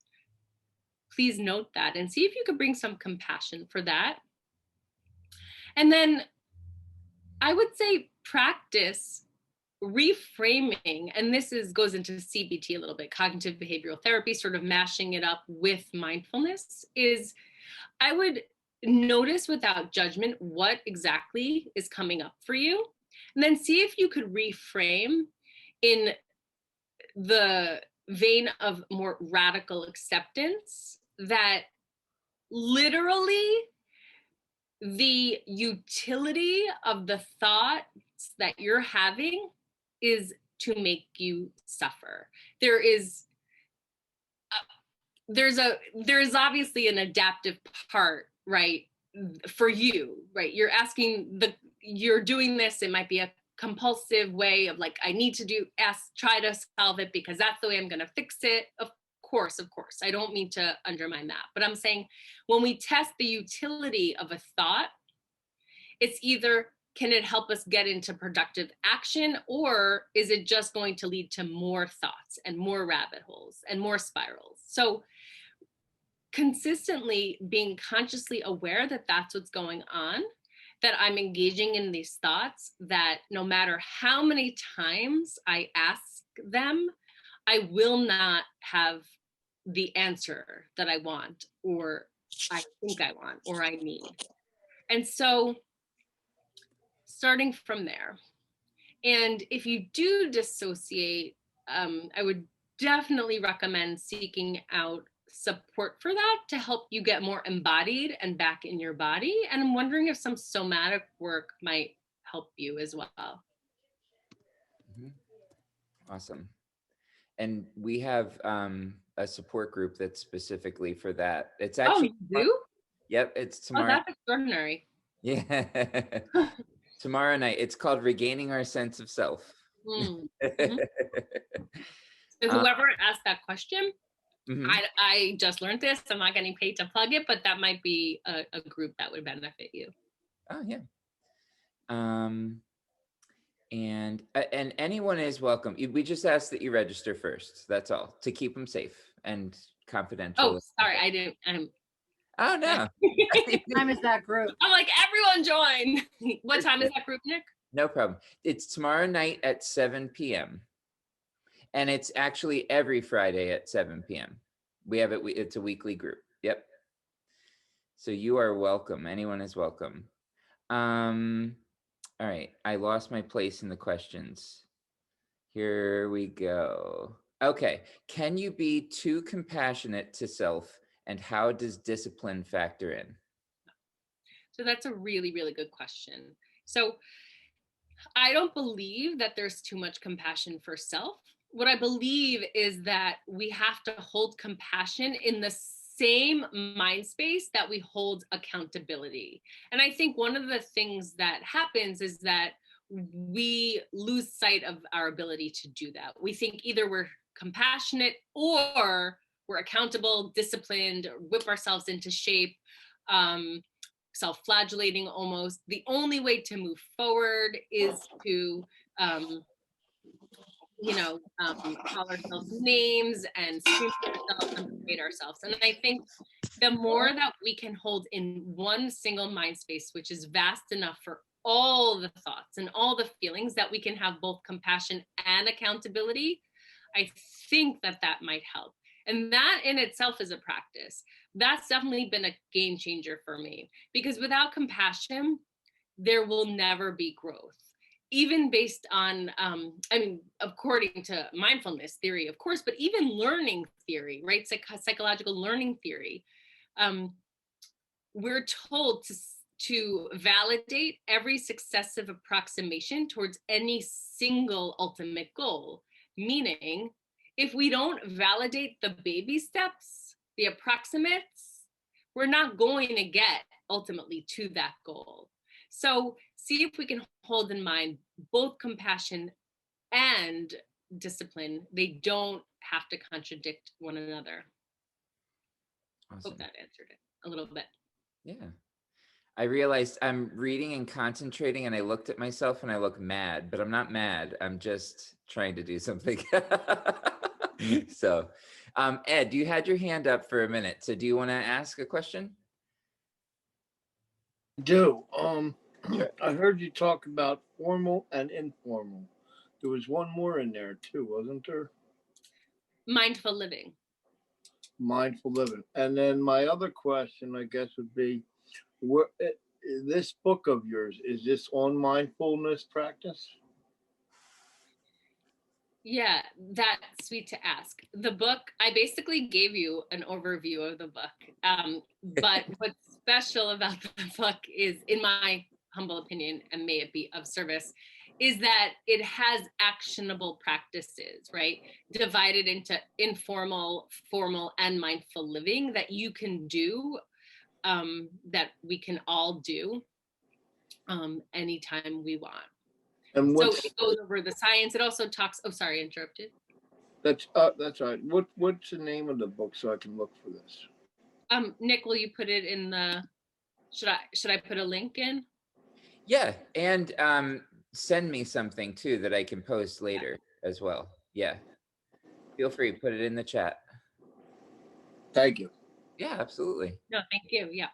please note that and see if you could bring some compassion for that. And then I would say practice reframing, and this goes into CBT a little bit, cognitive behavioral therapy, sort of mashing it up with mindfulness, is I would notice without judgment what exactly is coming up for you, and then see if you could reframe in the vein of more radical acceptance that literally the utility of the thoughts that you're having is to make you suffer. There's obviously an adaptive part, right, for you, right? You're doing this, it might be a compulsive way of like, I need to try to solve it because that's the way I'm going to fix it. Of course. I don't mean to undermine that, but I'm saying when we test the utility of a thought, it's either, can it help us get into productive action, or is it just going to lead to more thoughts and more rabbit holes and more spirals? So consistently being consciously aware that that's what's going on, that I'm engaging in these thoughts, that no matter how many times I ask them, I will not have the answer that I want, or I think I want, or I need. And so starting from there, and if you do dissociate, I would definitely recommend seeking out support for that to help you get more embodied and back in your body. And I'm wondering if some somatic work might help you as well. Mm-hmm. Awesome. And we have a support group that's specifically for that. It's actually, you do? Yep, it's tomorrow. Oh, that's extraordinary. Yeah. Tomorrow night. It's called Regaining Our Sense of Self. Mm-hmm. So whoever asked that question, mm-hmm. I just learned this. I'm not getting paid to plug it, but that might be a group that would benefit you. Oh, yeah. And anyone is welcome. We just ask that you register first. That's all, to keep them safe and confidential. Oh, sorry, I didn't. Oh no. What time is that group? I'm like, everyone join. What time is that group, Nick? No problem. It's tomorrow night at 7 p.m. And it's actually every Friday at 7 p.m. We have it. It's a weekly group. Yep. So you are welcome. Anyone is welcome. All right. I lost my place in the questions. Here we go. Okay. Can you be too compassionate to self, and how does discipline factor in? So that's a really, really good question. So I don't believe that there's too much compassion for self. What I believe is that we have to hold compassion in the same mind space that we hold accountability. And I think one of the things that happens is that we lose sight of our ability to do that. We think either we're compassionate or we're accountable, disciplined, whip ourselves into shape, self-flagellating almost. The only way to move forward is to call ourselves names and scream at ourselves and berate ourselves. And I think the more that we can hold in one single mind space, which is vast enough for all the thoughts and all the feelings, that we can have both compassion and accountability, I think that that might help. And that in itself is a practice. That's definitely been a game changer for me, because without compassion, there will never be growth. Even based on, according to mindfulness theory, of course, but even learning theory, right? Psychological learning theory. We're told to validate every successive approximation towards any single ultimate goal. Meaning, if we don't validate the baby steps, the approximates, we're not going to get ultimately to that goal. So see if we can hold in mind both compassion and discipline. They don't have to contradict one another. Awesome. Hope that answered it a little bit. Yeah. I realized I'm reading and concentrating, and I looked at myself and I look mad, but I'm not mad. I'm just trying to do something. So, Ed, you had your hand up for a minute. So do you want to ask a question? Do. Sure. I heard you talk about formal and informal. There was one more in there too, wasn't there? Mindful living. Mindful living. And then my other question, I guess, would be, this book of yours, is this on mindfulness practice? Yeah, that's sweet to ask. The book, I basically gave you an overview of the book. But what's special about the book is, in my humble opinion, and may it be of service, is that it has actionable practices, right? Divided into informal, formal, and mindful living that you can do, that we can all do anytime we want. And so it goes over the science. It also talks, oh, sorry, interrupted. That's right. What's the name of the book so I can look for this? Nick, will you put it in the, should I put a link in? Yeah, and send me something too that I can post later as well. Yeah, feel free, put it in the chat. Thank you. Yeah, absolutely. No, thank you. Yeah.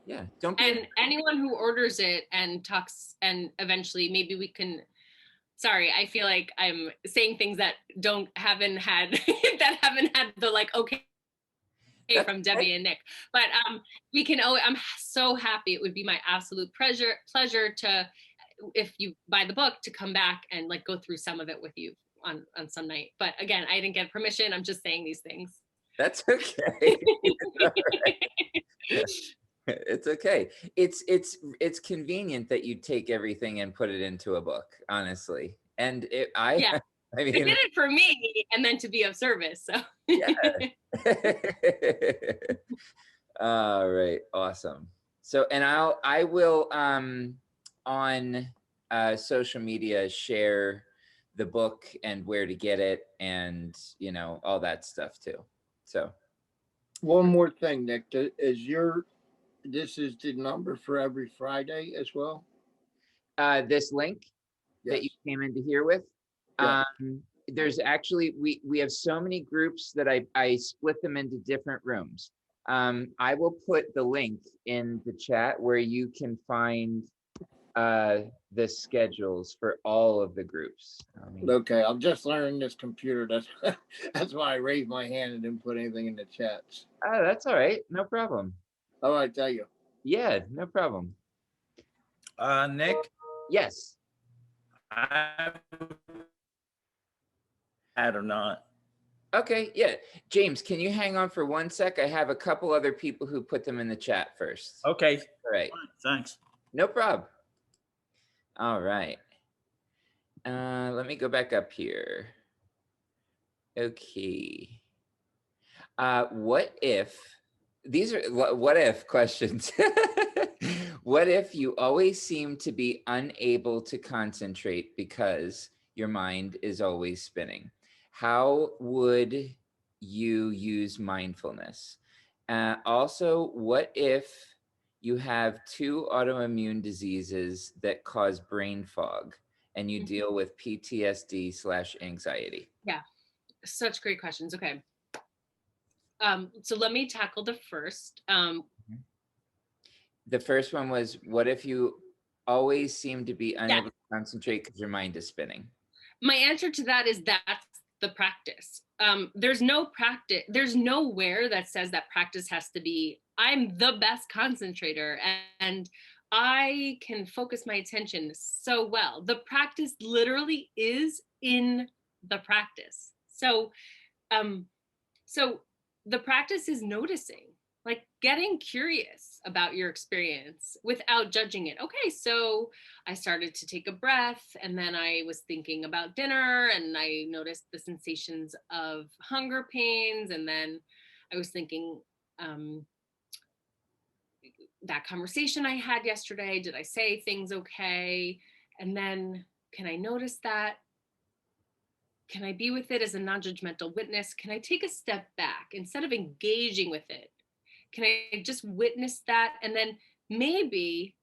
Yeah, don't be. And anyone who orders it and talks, and eventually maybe we can, sorry, I feel like I'm saying things that haven't had the like, okay, from Debbie and Nick, but we can, I'm so happy. It would be my absolute pleasure to, if you buy the book, to come back and like go through some of it with you on some night. But again, I didn't get permission. I'm just saying these things. That's okay. It's okay. It's convenient that you take everything and put it into a book, honestly. And I mean, you did it for me, and then to be of service. So yeah. All right, awesome. So, and I will on social media share the book and where to get it, and all that stuff too. So one more thing, Nick, this is the number for every Friday as well? This link that you came into here with, there's actually, we have so many groups that I split them into different rooms. I will put the link in the chat where you can find the schedules for all of the groups. Okay, I'm just learning this computer. That's why I raised my hand and didn't put anything in the chats. Oh, that's all right. No problem. All right, thank you. Yeah, no problem. Nick, Yes. I had or not. Okay, yeah. James, can you hang on for 1 sec? I have a couple other people who put them in the chat first. Okay. All right. Thanks. No problem. All right. Let me go back up here. Okay. What if, these are what if questions. What if you always seem to be unable to concentrate because your mind is always spinning? How would you use mindfulness? Also, what if you have 2 autoimmune diseases that cause brain fog and you deal with PTSD/anxiety? Yeah, such great questions. Okay. So let me tackle the first. The first one was, what if you always seem to be unable to concentrate because your mind is spinning? My answer to that is that's the practice. There's no practice. There's nowhere that says that practice has to be, I'm the best concentrator and I can focus my attention so well. The practice literally is in the practice. So the practice is noticing, like getting curious about your experience without judging it. Okay, so I started to take a breath and then I was thinking about dinner and I noticed the sensations of hunger pains. And then I was thinking, that conversation I had yesterday, did I say things okay? And then can I notice that? Can I be with it as a non-judgmental witness? Can I take a step back instead of engaging with it? Can I just witness that? And then maybe,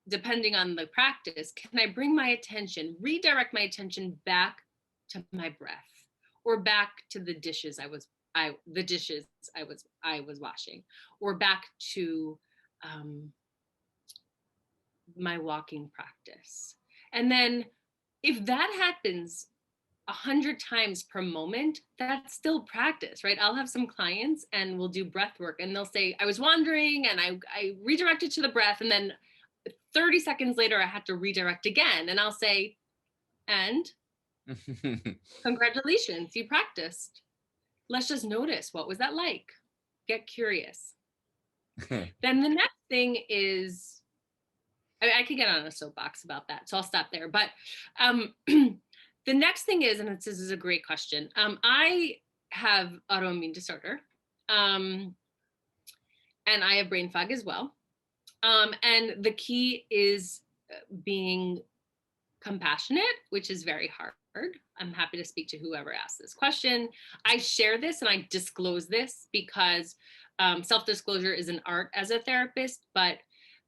depending on the practice, can I bring my attention, redirect my attention back to my breath or back to the dishes I was washing, or back to my walking practice. And then if that happens 100 times per moment, that's still practice, right? I'll have some clients and we'll do breath work and they'll say, I was wandering and I redirected to the breath. And then 30 seconds later, I had to redirect again. And I'll say, and congratulations, you practiced. Let's just notice, what was that like? Get curious. Then the next thing is, I could get on a soapbox about that, so I'll stop there. But the next thing is, and this is a great question. I have autoimmune disorder, and I have brain fog as well. And the key is being compassionate, which is very hard. I'm happy to speak to whoever asked this question. I share this and I disclose this because self-disclosure is an art as a therapist, but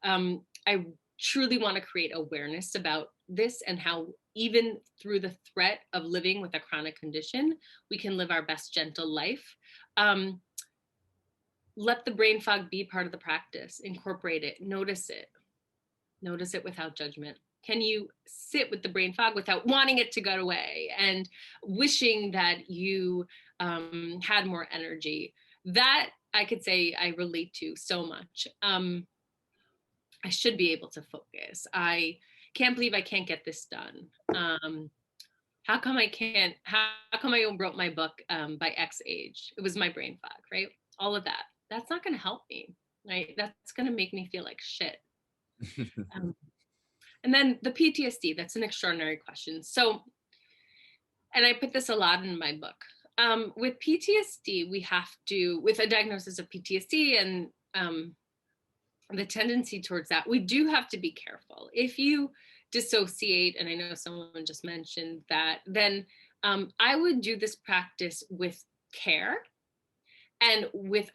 I truly want to create awareness about this and how even through the threat of living with a chronic condition, we can live our best gentle life. Let the brain fog be part of the practice, incorporate it, notice it without judgment. Can you sit with the brain fog without wanting it to go away and wishing that you had more energy? That I could say I relate to so much. I should be able to focus. I can't believe I can't get this done. How come I wrote my book by X age? It was my brain fog, right? All of that. That's not going to help me, right? That's going to make me feel like shit. And then the PTSD, that's an extraordinary question. So, and I put this a lot in my book. With PTSD, we have to, with a diagnosis of PTSD and the tendency towards that, we do have to be careful. If you dissociate, and I know someone just mentioned that, then I would do this practice with care and with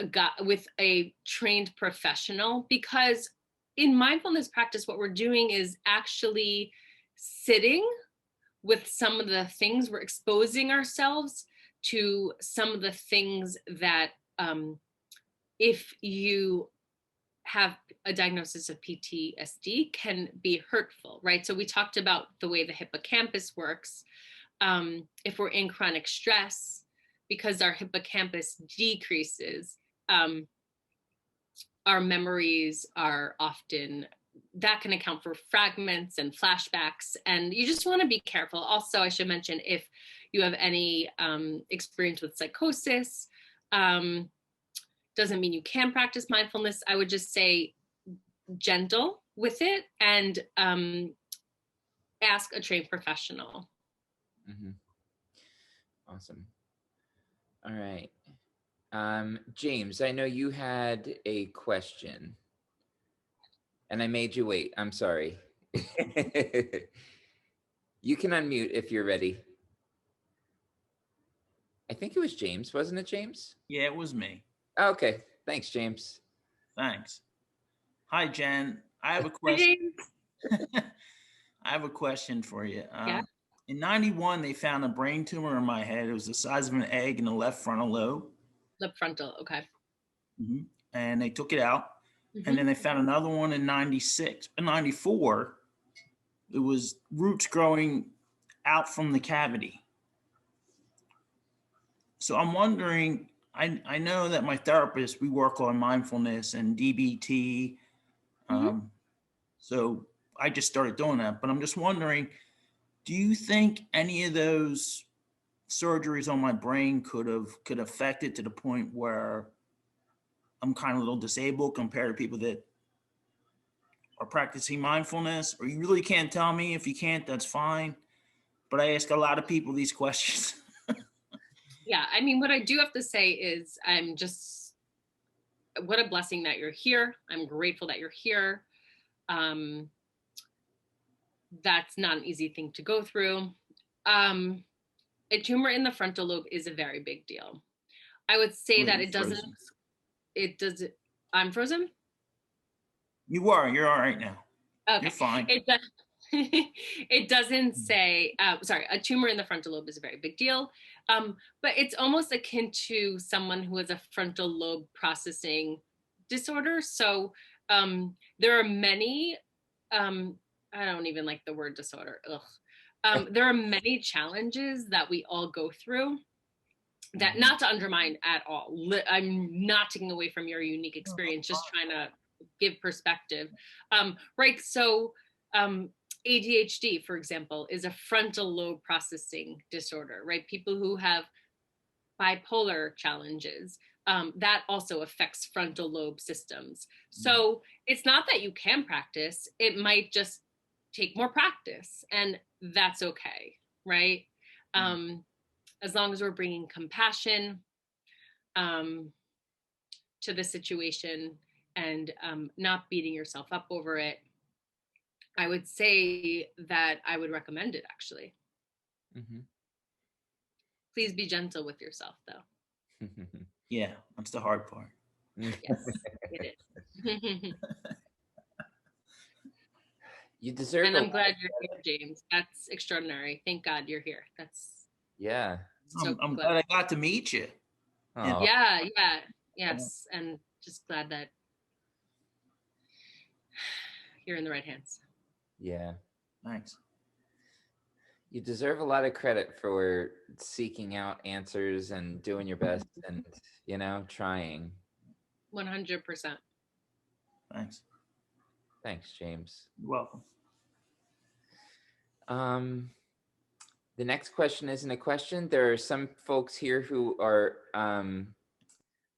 a trained professional, because in mindfulness practice, what we're doing is actually sitting with some of the things, we're exposing ourselves to some of the things that if you have a diagnosis of PTSD can be hurtful, right? So we talked about the way the hippocampus works. If we're in chronic stress, because our hippocampus decreases, our memories are often, that can account for fragments and flashbacks, and you just want to be careful. Also, I should mention, if you have any experience with psychosis, doesn't mean you can practice mindfulness. I would just say gentle with it and ask a trained professional. Mm-hmm. Awesome. All right. James, I know you had a question and I made you wait. I'm sorry. You can unmute if you're ready. I think it was James, wasn't it, James? Yeah, it was me. Okay. Thanks, James. Thanks. Hi, Jen. I have a Hi, question. James. I have a question for you. Yeah. In 91, they found a brain tumor in my head. It was the size of an egg in the left frontal lobe. Lip frontal, okay. And they took it out. And then they found another one in 94. It was roots growing out from the cavity. So I'm wondering, I know that my therapist, we work on mindfulness and DBT. So I just started doing that, but I'm just wondering, do you think any of those surgeries on my brain could affect it to the point where I'm kind of a little disabled compared to people that are practicing mindfulness? Or you really can't tell me? If you can't, that's fine. But I ask a lot of people these questions. Yeah, I mean, what I do have to say is what a blessing that you're here. I'm grateful that you're here. That's not an easy thing to go through. A tumor in the frontal lobe is a very big deal. I would say that I'm frozen? You're all right now. Okay. You're fine. It doesn't say, a tumor in the frontal lobe is a very big deal. But it's almost akin to someone who has a frontal lobe processing disorder. So there are many, I don't even like the word disorder. There are many challenges that we all go through, that, not to undermine at all. I'm not taking away from your unique experience, just trying to give perspective. Right, so ADHD, for example, is a frontal lobe processing disorder, right? People who have bipolar challenges, that also affects frontal lobe systems. So it's not that you can practice, it might just take more practice, and that's okay, right? As long as we're bringing compassion to the situation and not beating yourself up over it, I would say that I would recommend it, actually. Please be gentle with yourself, though. Yeah, that's the hard part. Yes, it is. You deserve And I'm glad you're here, James. That's extraordinary. Thank God you're here. That's yeah. so I'm glad I got to meet you. Oh. Yeah, yes. And just glad that you're in the right hands. Yeah. Thanks. You deserve a lot of credit for seeking out answers and doing your best and, trying. 100%. Thanks. Thanks, James. You're welcome. The next question isn't a question. There are some folks here who are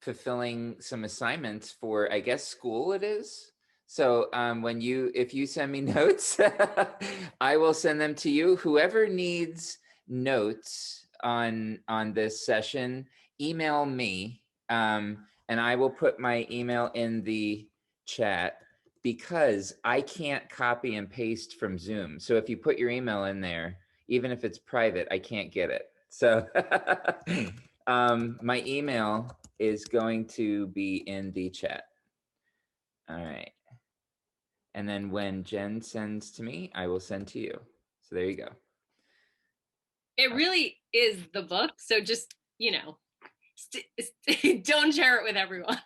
fulfilling some assignments for, I guess, school it is. So if you send me notes, I will send them to you. Whoever needs notes on this session, email me, and I will put my email in the chat, because I can't copy and paste from Zoom. So if you put your email in there, even if it's private, I can't get it. So my email is going to be in the chat. All right. And then when Jen sends to me, I will send to you. So there you go. It really is the book. So just, don't share it with everyone.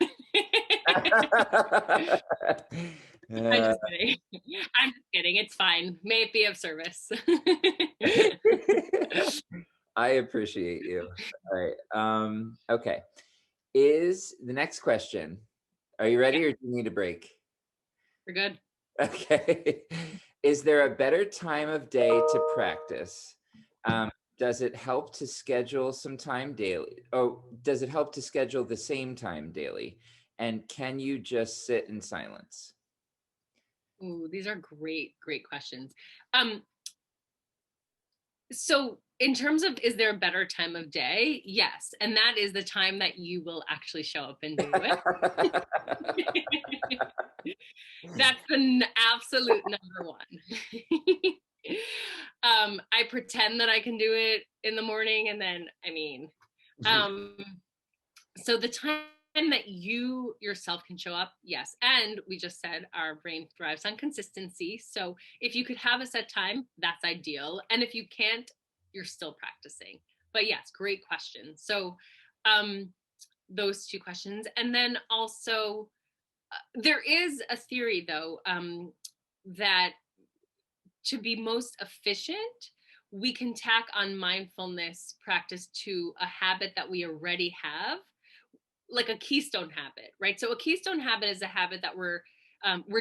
I'm just kidding. I'm just kidding. It's fine. May it be of service. I appreciate you. All right. Okay. Is the next question. Are you ready or do you need a break? We're good. Okay. Is there a better time of day to practice? Does it help to schedule some time daily? Oh, does it help to schedule the same time daily? And can you just sit in silence? Ooh, these are great, great questions. So in terms of, is there a better time of day? Yes. And that is the time that you will actually show up and do it. That's the absolute number one. I pretend that I can do it in the morning, and then, so the time that you yourself can show up, yes. And we just said our brain thrives on consistency. So if you could have a set time, that's ideal. And if you can't, you're still practicing. But yes, great question. So those two questions. And then also, there is a theory though, that to be most efficient, we can tack on mindfulness practice to a habit that we already have, like a keystone habit, right? So a keystone habit is a habit that we're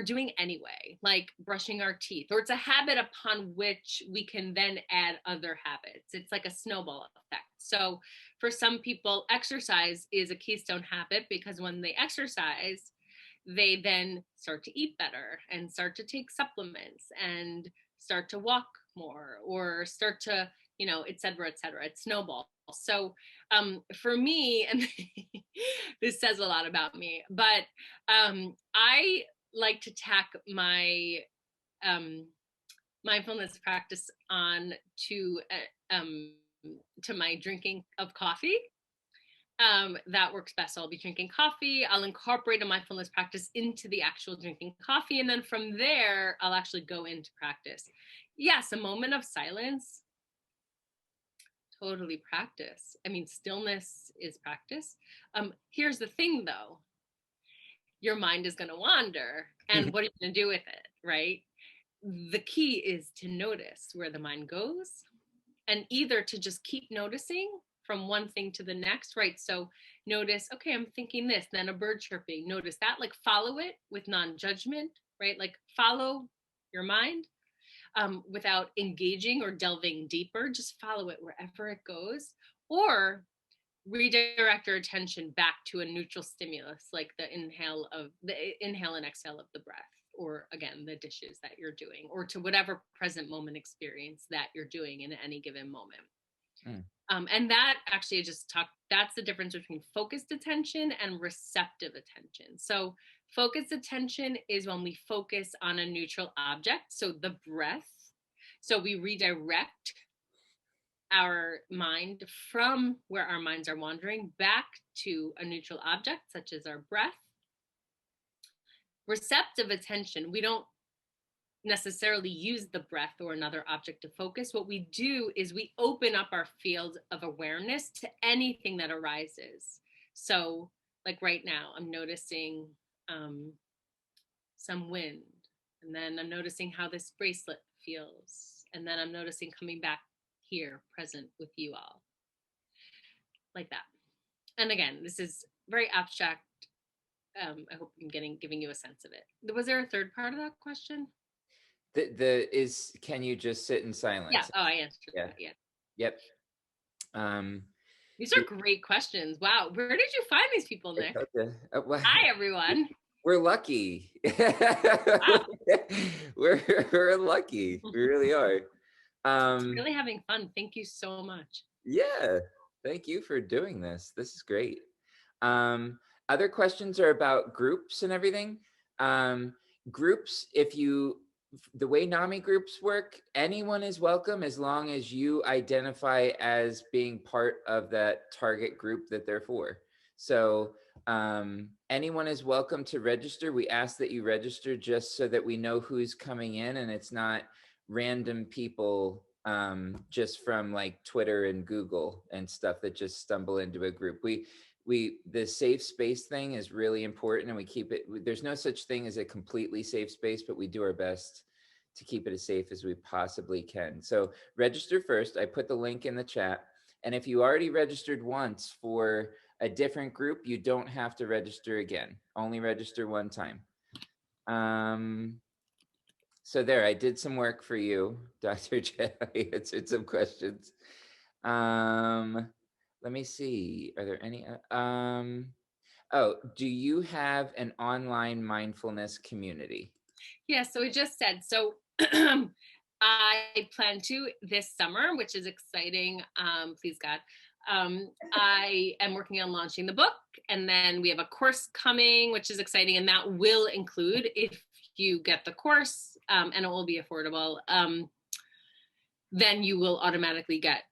doing anyway, like brushing our teeth, or it's a habit upon which we can then add other habits. It's like a snowball effect. So for some people, exercise is a keystone habit because when they exercise, they then start to eat better and start to take supplements and start to walk more or start to, et cetera, et cetera. It snowballs. So for me, and this says a lot about me, but I like to tack my mindfulness practice on to my drinking of coffee. That works best. So I'll be drinking coffee. I'll incorporate a mindfulness practice into the actual drinking coffee. And then from there, I'll actually go into practice. Yes, a moment of silence. Totally practice. Stillness is practice. Here's the thing though. Your mind is going to wander. And what are you going to do with it, right? The key is to notice where the mind goes and either to just keep noticing from one thing to the next, right? So notice, okay, I'm thinking this, then a bird chirping, notice that, like follow it with non-judgment, right? Like follow your mind without engaging or delving deeper, just follow it wherever it goes, or redirect your attention back to a neutral stimulus, like the inhale and exhale of the breath, or again, the dishes that you're doing, or to whatever present moment experience that you're doing in any given moment. And that actually that's the difference between focused attention and receptive attention. So focused attention is when we focus on a neutral object, so the breath. So we redirect our mind from where our minds are wandering back to a neutral object, such as our breath. Receptive attention, we don't necessarily use the breath or another object to focus. What we do is we open up our field of awareness to anything that arises. So like right now, I'm noticing some wind, and then I'm noticing how this bracelet feels. And then I'm noticing coming back here, present with you all, like that. And again, this is very abstract. I hope I'm giving you a sense of it. Was there a third part of that question? Can you just sit in silence? Yeah. Oh, I answered that. Yeah. Yep. These are great questions. Wow. Where did you find these people, Nick? Hi, everyone. We're lucky. Wow. We're lucky. We really are. Really having fun. Thank you so much. Yeah. Thank you for doing this. This is great. Other questions are about groups and everything. Groups, the way NAMI groups work, anyone is welcome as long as you identify as being part of that target group that they're for. So anyone is welcome to register. We ask that you register just so that we know who's coming in and it's not random people just from like Twitter and Google and stuff that just stumble into a group. the safe space thing is really important, and we keep it. There's no such thing as a completely safe space, but we do our best to keep it as safe as we possibly can. So register first. I put the link in the chat. And if you already registered once for a different group, you don't have to register again. Only register one time. So there, I did some work for you, Dr. J. I answered some questions. Let me see. Are there any? Oh, do you have an online mindfulness community? Yeah, so we just said, so I plan to this summer, which is exciting. Please God. I am working on launching the book, and then we have a course coming, which is exciting. And that will include, if you get the course, and it will be affordable, then you will automatically get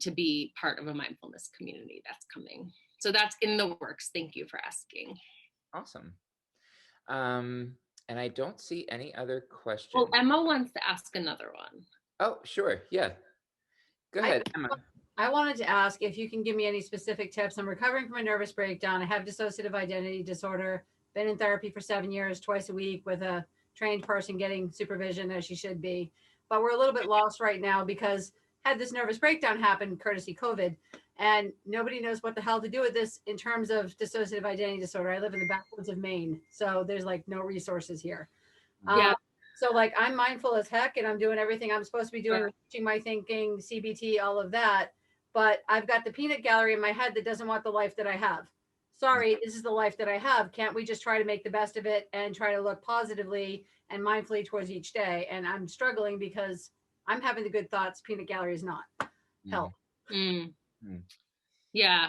to be part of a mindfulness community that's coming. So that's in the works. Thank you for asking. Awesome. And I don't see any other questions. Well, Emma wants to ask another one. Oh, sure. Yeah. Go ahead, Emma. I wanted to ask if you can give me any specific tips. I'm recovering from a nervous breakdown. I have dissociative identity disorder, been in therapy for 7 years, twice a week with a trained person getting supervision as she should be. But we're a little bit lost right now because had this nervous breakdown happen, courtesy COVID, and nobody knows what the hell to do with this in terms of dissociative identity disorder. I live in the backwoods of Maine, so there's like no resources here. Yeah. So like I'm mindful as heck and I'm doing everything I'm supposed to be doing, reaching my thinking, CBT, all of that. But I've got the peanut gallery in my head that doesn't want the life that I have. Sorry, this is the life that I have. Can't we just try to make the best of it and try to look positively and mindfully towards each day? And I'm struggling because I'm having the good thoughts. Peanut gallery is not. Help. Yeah.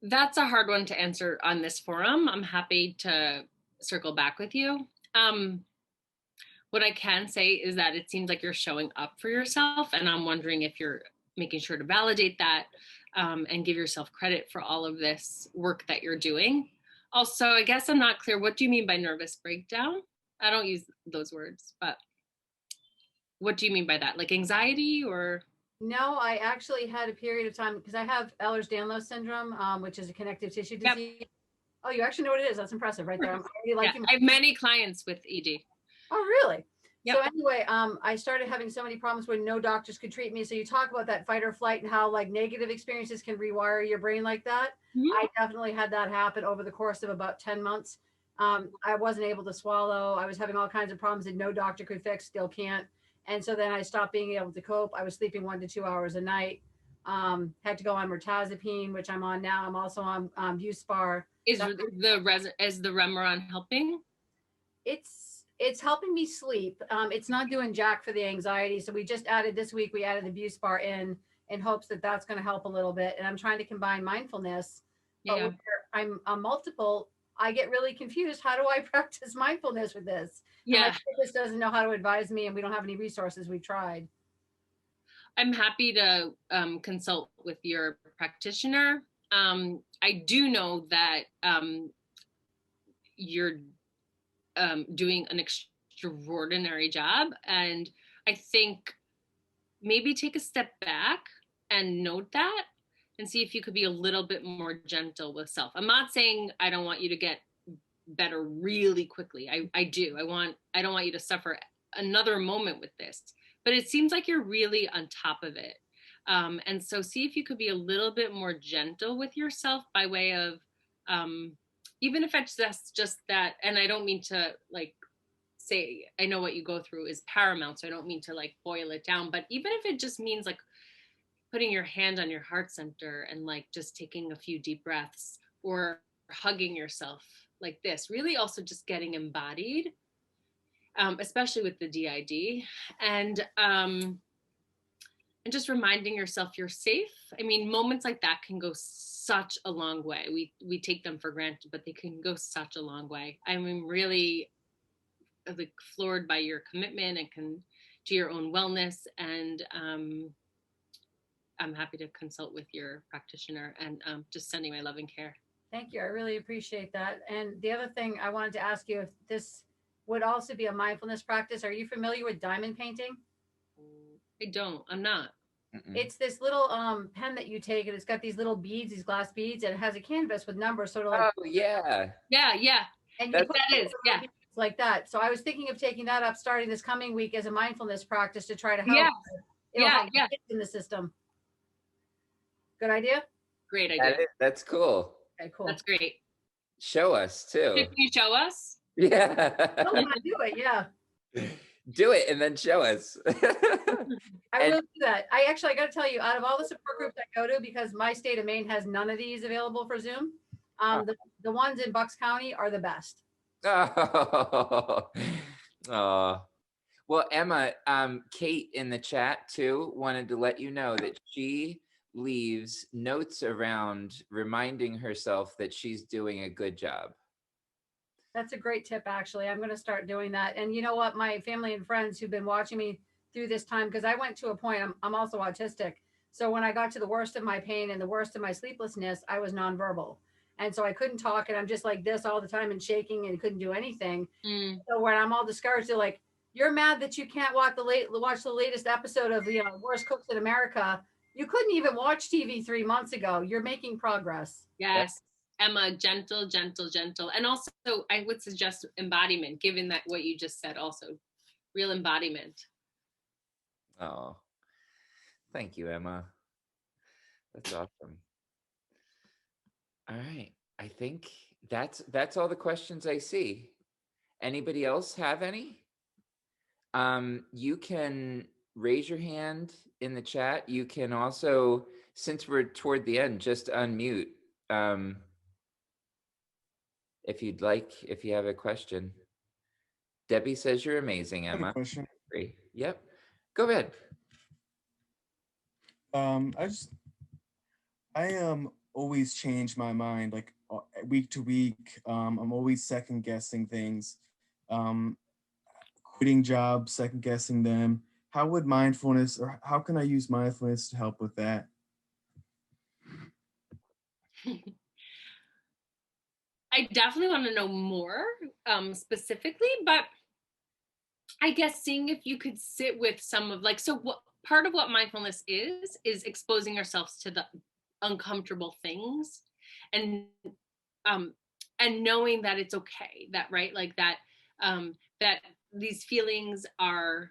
That's a hard one to answer on this forum. I'm happy to circle back with you. What I can say is that it seems like you're showing up for yourself, and I'm wondering if you're making sure to validate that and give yourself credit for all of this work that you're doing. Also, I guess I'm not clear. What do you mean by nervous breakdown? I don't use those words, but what do you mean by that? Like anxiety or? No, I actually had a period of time because I have Ehlers-Danlos syndrome, which is a connective tissue disease. Yep. Oh, you actually know what it is. That's impressive right there. I'm already liking I have many clients with ED. Oh, really? Yep. So anyway, I started having so many problems where no doctors could treat me. So you talk about that fight or flight and how like negative experiences can rewire your brain like that. Mm-hmm. I definitely had that happen over the course of about 10 months. I wasn't able to swallow. I was having all kinds of problems that no doctor could fix, still can't. And so then I stopped being able to cope. I was sleeping 1 to 2 hours a night. Had to go on mirtazapine, which I'm on now. I'm also on Buspar. Is the Remeron helping? It's helping me sleep. It's not doing jack for the anxiety. So we just added this week, we added the Buspar in hopes that that's going to help a little bit. And I'm trying to combine mindfulness. Yeah. But I'm multiple, I get really confused. How do I practice mindfulness with this? Yeah. My therapist doesn't know how to advise me and we don't have any resources. We've tried. I'm happy to consult with your practitioner. I do know that you're doing an extraordinary job. And I think maybe take a step back and note that and see if you could be a little bit more gentle with self. I'm not saying I don't want you to get better really quickly. I do. I don't want you to suffer another moment with this, but it seems like you're really on top of it. And so see if you could be a little bit more gentle with yourself by way of, even if it's just that, and I don't mean to like say, I know what you go through is paramount, so I don't mean to like boil it down, but even if it just means like putting your hand on your heart center and like just taking a few deep breaths or hugging yourself like this, really also just getting embodied, especially with the DID, and just reminding yourself you're safe. I mean, moments like that can go such a long way. We take them for granted, but they can go such a long way. I mean, really like floored by your commitment and to your own wellness. And I'm happy to consult with your practitioner and just sending my love and care. Thank you. I really appreciate that. And the other thing I wanted to ask you, if this would also be a mindfulness practice, are you familiar with diamond painting? I don't. I'm not. Mm-mm. It's this little pen that you take, and it's got these little beads, these glass beads, and it has a canvas with numbers, sort of like. Oh yeah. Yeah. And you That's put that is, yeah. like that. So I was thinking of taking that up starting this coming week as a mindfulness practice to try to help. Yeah. It'll Yeah, help yeah. kids in the system. Good idea. Great idea. That's cool. Okay, cool. That's great. Show us too. Can you show us? Yeah. I'm gonna do it. Yeah, Do it and then show us. I will do that. I got to tell you, out of all the support groups I go to, because my state of Maine has none of these available for Zoom, the ones in Bucks County are the best. Oh. Oh. Well, Emma, Kate in the chat too wanted to let you know that she leaves notes around reminding herself that she's doing a good job. That's a great tip, actually. I'm going to start doing that. And you know what? My family and friends who've been watching me through this time, because I went to a point, I'm also autistic. So when I got to the worst of my pain and the worst of my sleeplessness, I was nonverbal. And so I couldn't talk, and I'm just like this all the time and shaking and couldn't do anything. So when I'm all discouraged, they're like, "You're mad that you can't watch the latest episode of Worst Cooks in America. You couldn't even watch TV 3 months ago. You're making progress." Yes. Emma, gentle. And also I would suggest embodiment, given that what you just said also. Real embodiment. Oh, thank you, Emma. That's awesome. All right. I think that's all the questions I see. Anybody else have any? You can raise your hand in the chat. You can also, since we're toward the end, just unmute. If you'd like, if you have a question. Debbie says you're amazing, I have Emma. a question. Great. Yep. Go ahead. I always change my mind, like week to week. I'm always second guessing things, quitting jobs, second guessing them. How would mindfulness, or how can I use mindfulness to help with that? I definitely want to know more specifically, but I guess seeing if you could sit with some of what part of what mindfulness is exposing yourselves to the uncomfortable things and knowing that it's okay, that right, like that that these feelings are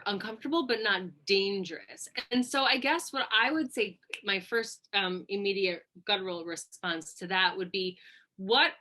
uncomfortable but not dangerous. And so I guess what I would say, my first immediate guttural response to that would be what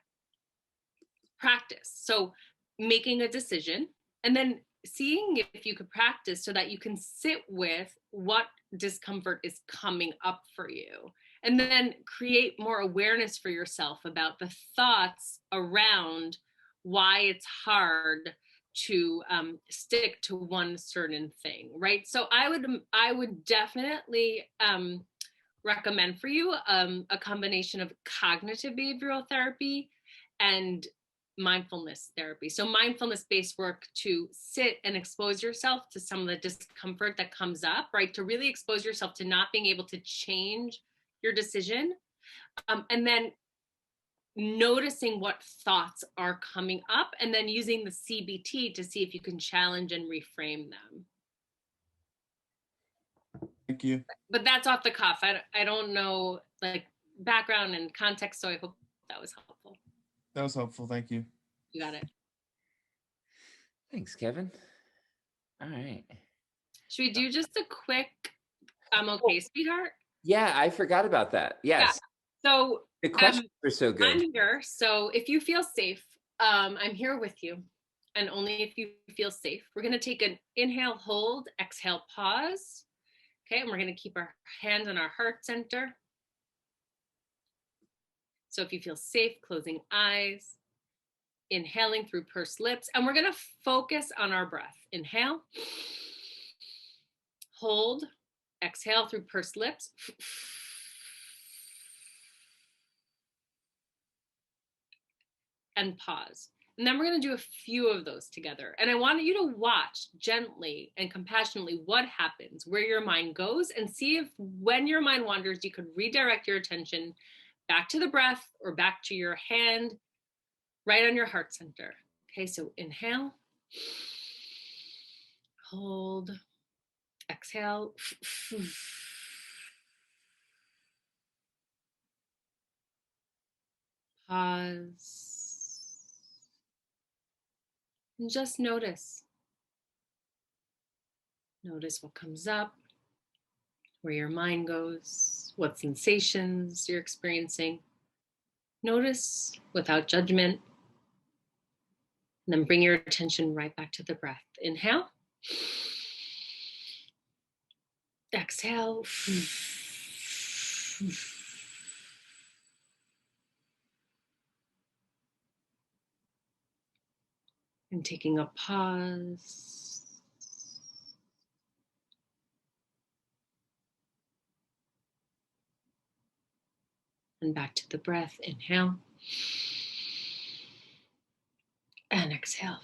practice. So making a decision and then seeing if you could practice so that you can sit with what discomfort is coming up for you, and then create more awareness for yourself about the thoughts around why it's hard to stick to one certain thing, right? So I would definitely recommend for you a combination of cognitive behavioral therapy and mindfulness therapy. So mindfulness-based work to sit and expose yourself to some of the discomfort that comes up, right? To really expose yourself to not being able to change your decision, and then noticing what thoughts are coming up, and then using the CBT to see if you can challenge and reframe them. Thank you. But that's off the cuff. I don't know background and context, so I hope that was helpful. That was helpful. Thank you. You got it. Thanks, Kevin. All right. Should we do just a quick "I'm okay, sweetheart"? Yeah, I forgot about that. Yes. Yeah. So the questions were so good. I'm here. So if you feel safe, I'm here with you. And only if you feel safe. We're going to take an inhale, hold, exhale, pause. Okay, and we're going to keep our hands on our heart center. So if you feel safe, closing eyes, inhaling through pursed lips, and we're going to focus on our breath. Inhale, hold, exhale through pursed lips. And pause. And then we're going to do a few of those together. And I want you to watch gently and compassionately what happens, where your mind goes, and see if when your mind wanders, you could redirect your attention back to the breath or back to your hand right on your heart center. Okay, so inhale, hold, exhale. Pause. And just notice. Notice what comes up, where your mind goes, what sensations you're experiencing. Notice without judgment. And then bring your attention right back to the breath. Inhale. Exhale. And taking a pause. And back to the breath. Inhale. And exhale.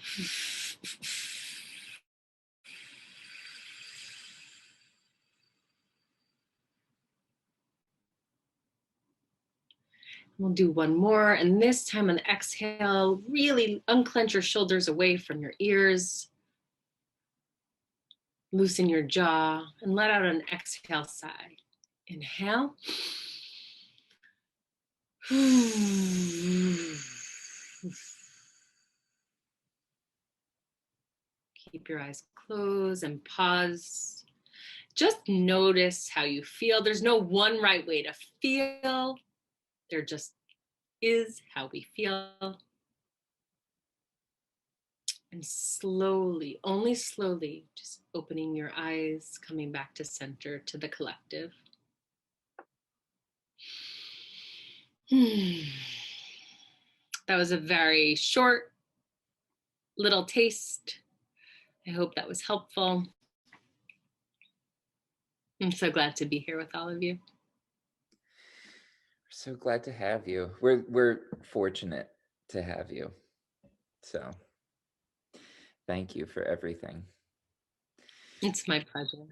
We'll do one more. And this time on the exhale, really unclench your shoulders away from your ears. Loosen your jaw and let out an exhale sigh. Inhale. Keep your eyes closed and pause. Just notice how you feel. There's no one right way to feel. There just is how we feel. And slowly, only slowly, just opening your eyes, coming back to center, to the collective. That was a very short little taste. I hope that was helpful. I'm so glad to be here with all of you. So glad to have you. We're fortunate to have you. So thank you for everything. It's my pleasure.